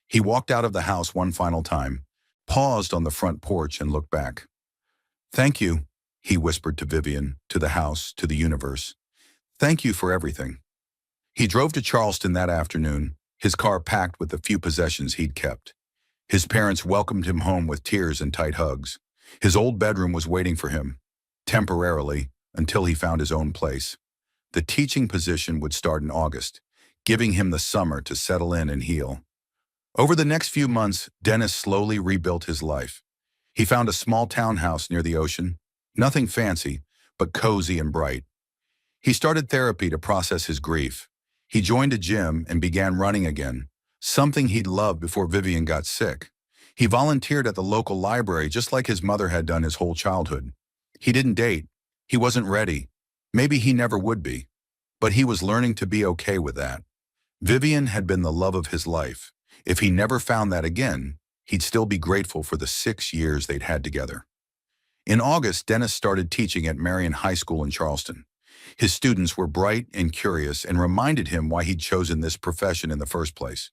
He walked out of the house one final time, paused on the front porch and looked back. Thank you, he whispered to Vivian, to the house, to the universe. Thank you for everything. He drove to Charleston that afternoon, his car packed with the few possessions he'd kept. His parents welcomed him home with tears and tight hugs. His old bedroom was waiting for him, temporarily, until he found his own place. The teaching position would start in August, giving him the summer to settle in and heal. Over the next few months, Dennis slowly rebuilt his life. He found a small townhouse near the ocean, nothing fancy, but cozy and bright. He started therapy to process his grief. He joined a gym and began running again, something he'd loved before Vivian got sick. He volunteered at the local library just like his mother had done his whole childhood. He didn't date. He wasn't ready. Maybe he never would be. But he was learning to be okay with that. Vivian had been the love of his life. If he never found that again, he'd still be grateful for the 6 years they'd had together. In August, Dennis started teaching at Marion High School in Charleston. His students were bright and curious and reminded him why he'd chosen this profession in the first place.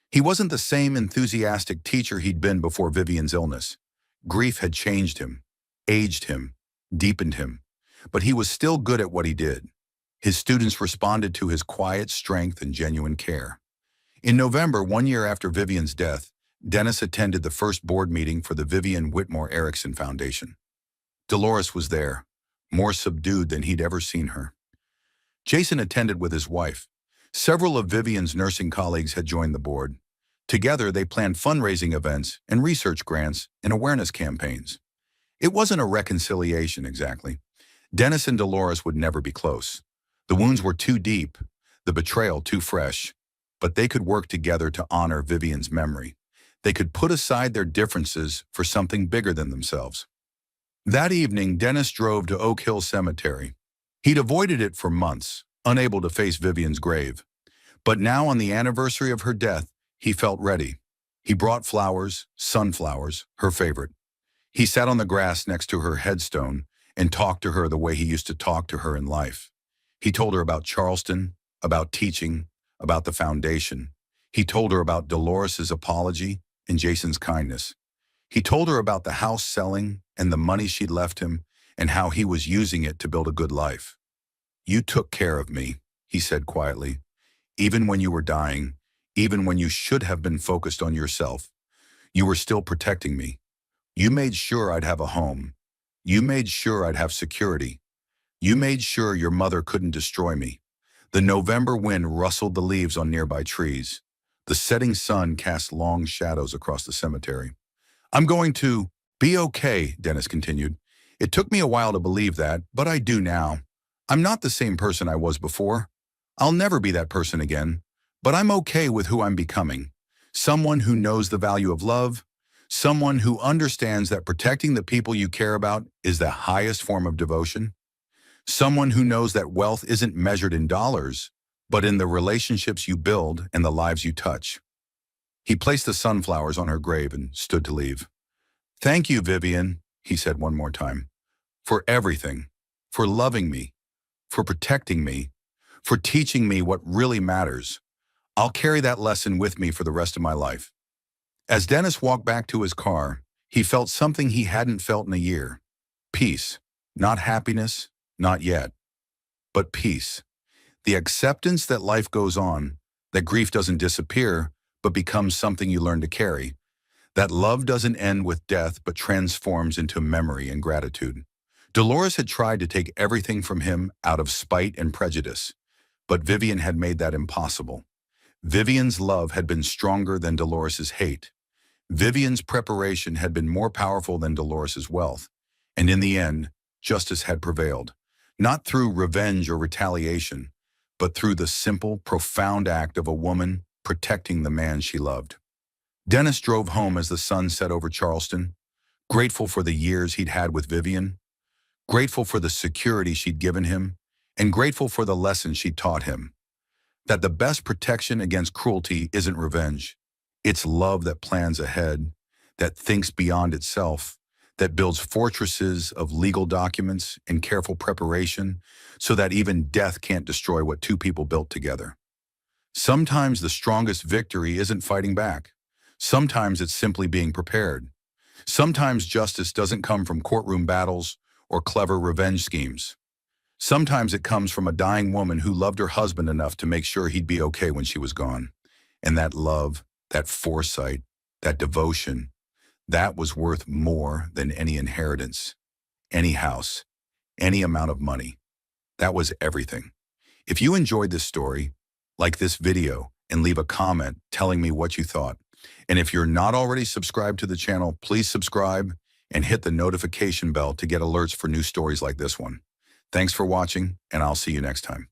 He wasn't the same enthusiastic teacher he'd been before Vivian's illness. Grief had changed him, aged him, deepened him, but he was still good at what he did. His students responded to his quiet strength and genuine care. In November, 1 year after Vivian's death, Dennis attended the first board meeting for the Vivian Whitmore Erickson Foundation. Dolores was there, more subdued than he'd ever seen her. Jason attended with his wife. Several of Vivian's nursing colleagues had joined the board. Together, they planned fundraising events and research grants and awareness campaigns. It wasn't a reconciliation exactly. Dennis and Dolores would never be close. The wounds were too deep, the betrayal too fresh, but they could work together to honor Vivian's memory. They could put aside their differences for something bigger than themselves. That evening, Dennis drove to Oak Hill Cemetery. He'd avoided it for months, unable to face Vivian's grave. But now, on the anniversary of her death, he felt ready. He brought flowers, sunflowers, her favorite. He sat on the grass next to her headstone and talked to her the way he used to talk to her in life. He told her about Charleston, about teaching, about the foundation. He told her about Dolores's apology and Jason's kindness. He told her about the house selling and the money she'd left him and how he was using it to build a good life. You took care of me, he said quietly. Even when you were dying, even when you should have been focused on yourself, you were still protecting me. You made sure I'd have a home. You made sure I'd have security. You made sure your mother couldn't destroy me. The November wind rustled the leaves on nearby trees. The setting sun cast long shadows across the cemetery. I'm going to be okay, Dennis continued. It took me a while to believe that, but I do now. I'm not the same person I was before. I'll never be that person again, but I'm okay with who I'm becoming. Someone who knows the value of love, Someone who understands that protecting the people you care about is the highest form of devotion. Someone who knows that wealth isn't measured in dollars, but in the relationships you build and the lives you touch. He placed the sunflowers on her grave and stood to leave. "Thank you, Vivian," he said one more time, "for everything, for loving me, for protecting me, for teaching me what really matters. I'll carry that lesson with me for the rest of my life." As Dennis walked back to his car, he felt something he hadn't felt in a year. Peace. Not happiness, not yet, but peace. The acceptance that life goes on, that grief doesn't disappear, but becomes something you learn to carry. That love doesn't end with death, but transforms into memory and gratitude. Dolores had tried to take everything from him out of spite and prejudice, but Vivian had made that impossible. Vivian's love had been stronger than Dolores's hate. Vivian's preparation had been more powerful than Dolores's wealth, and in the end, justice had prevailed, not through revenge or retaliation, but through the simple, profound act of a woman protecting the man she loved. Dennis drove home as the sun set over Charleston, grateful for the years he'd had with Vivian, grateful for the security she'd given him, and grateful for the lesson she'd taught him. That the best protection against cruelty isn't revenge. It's love that plans ahead, that thinks beyond itself, that builds fortresses of legal documents and careful preparation so that even death can't destroy what two people built together. Sometimes the strongest victory isn't fighting back. Sometimes it's simply being prepared. Sometimes justice doesn't come from courtroom battles or clever revenge schemes. Sometimes it comes from a dying woman who loved her husband enough to make sure he'd be okay when she was gone. And that love, that foresight, that devotion, that was worth more than any inheritance, any house, any amount of money. That was everything. If you enjoyed this story, like this video and leave a comment telling me what you thought. And if you're not already subscribed to the channel, please subscribe and hit the notification bell to get alerts for new stories like this one. Thanks for watching, and I'll see you next time.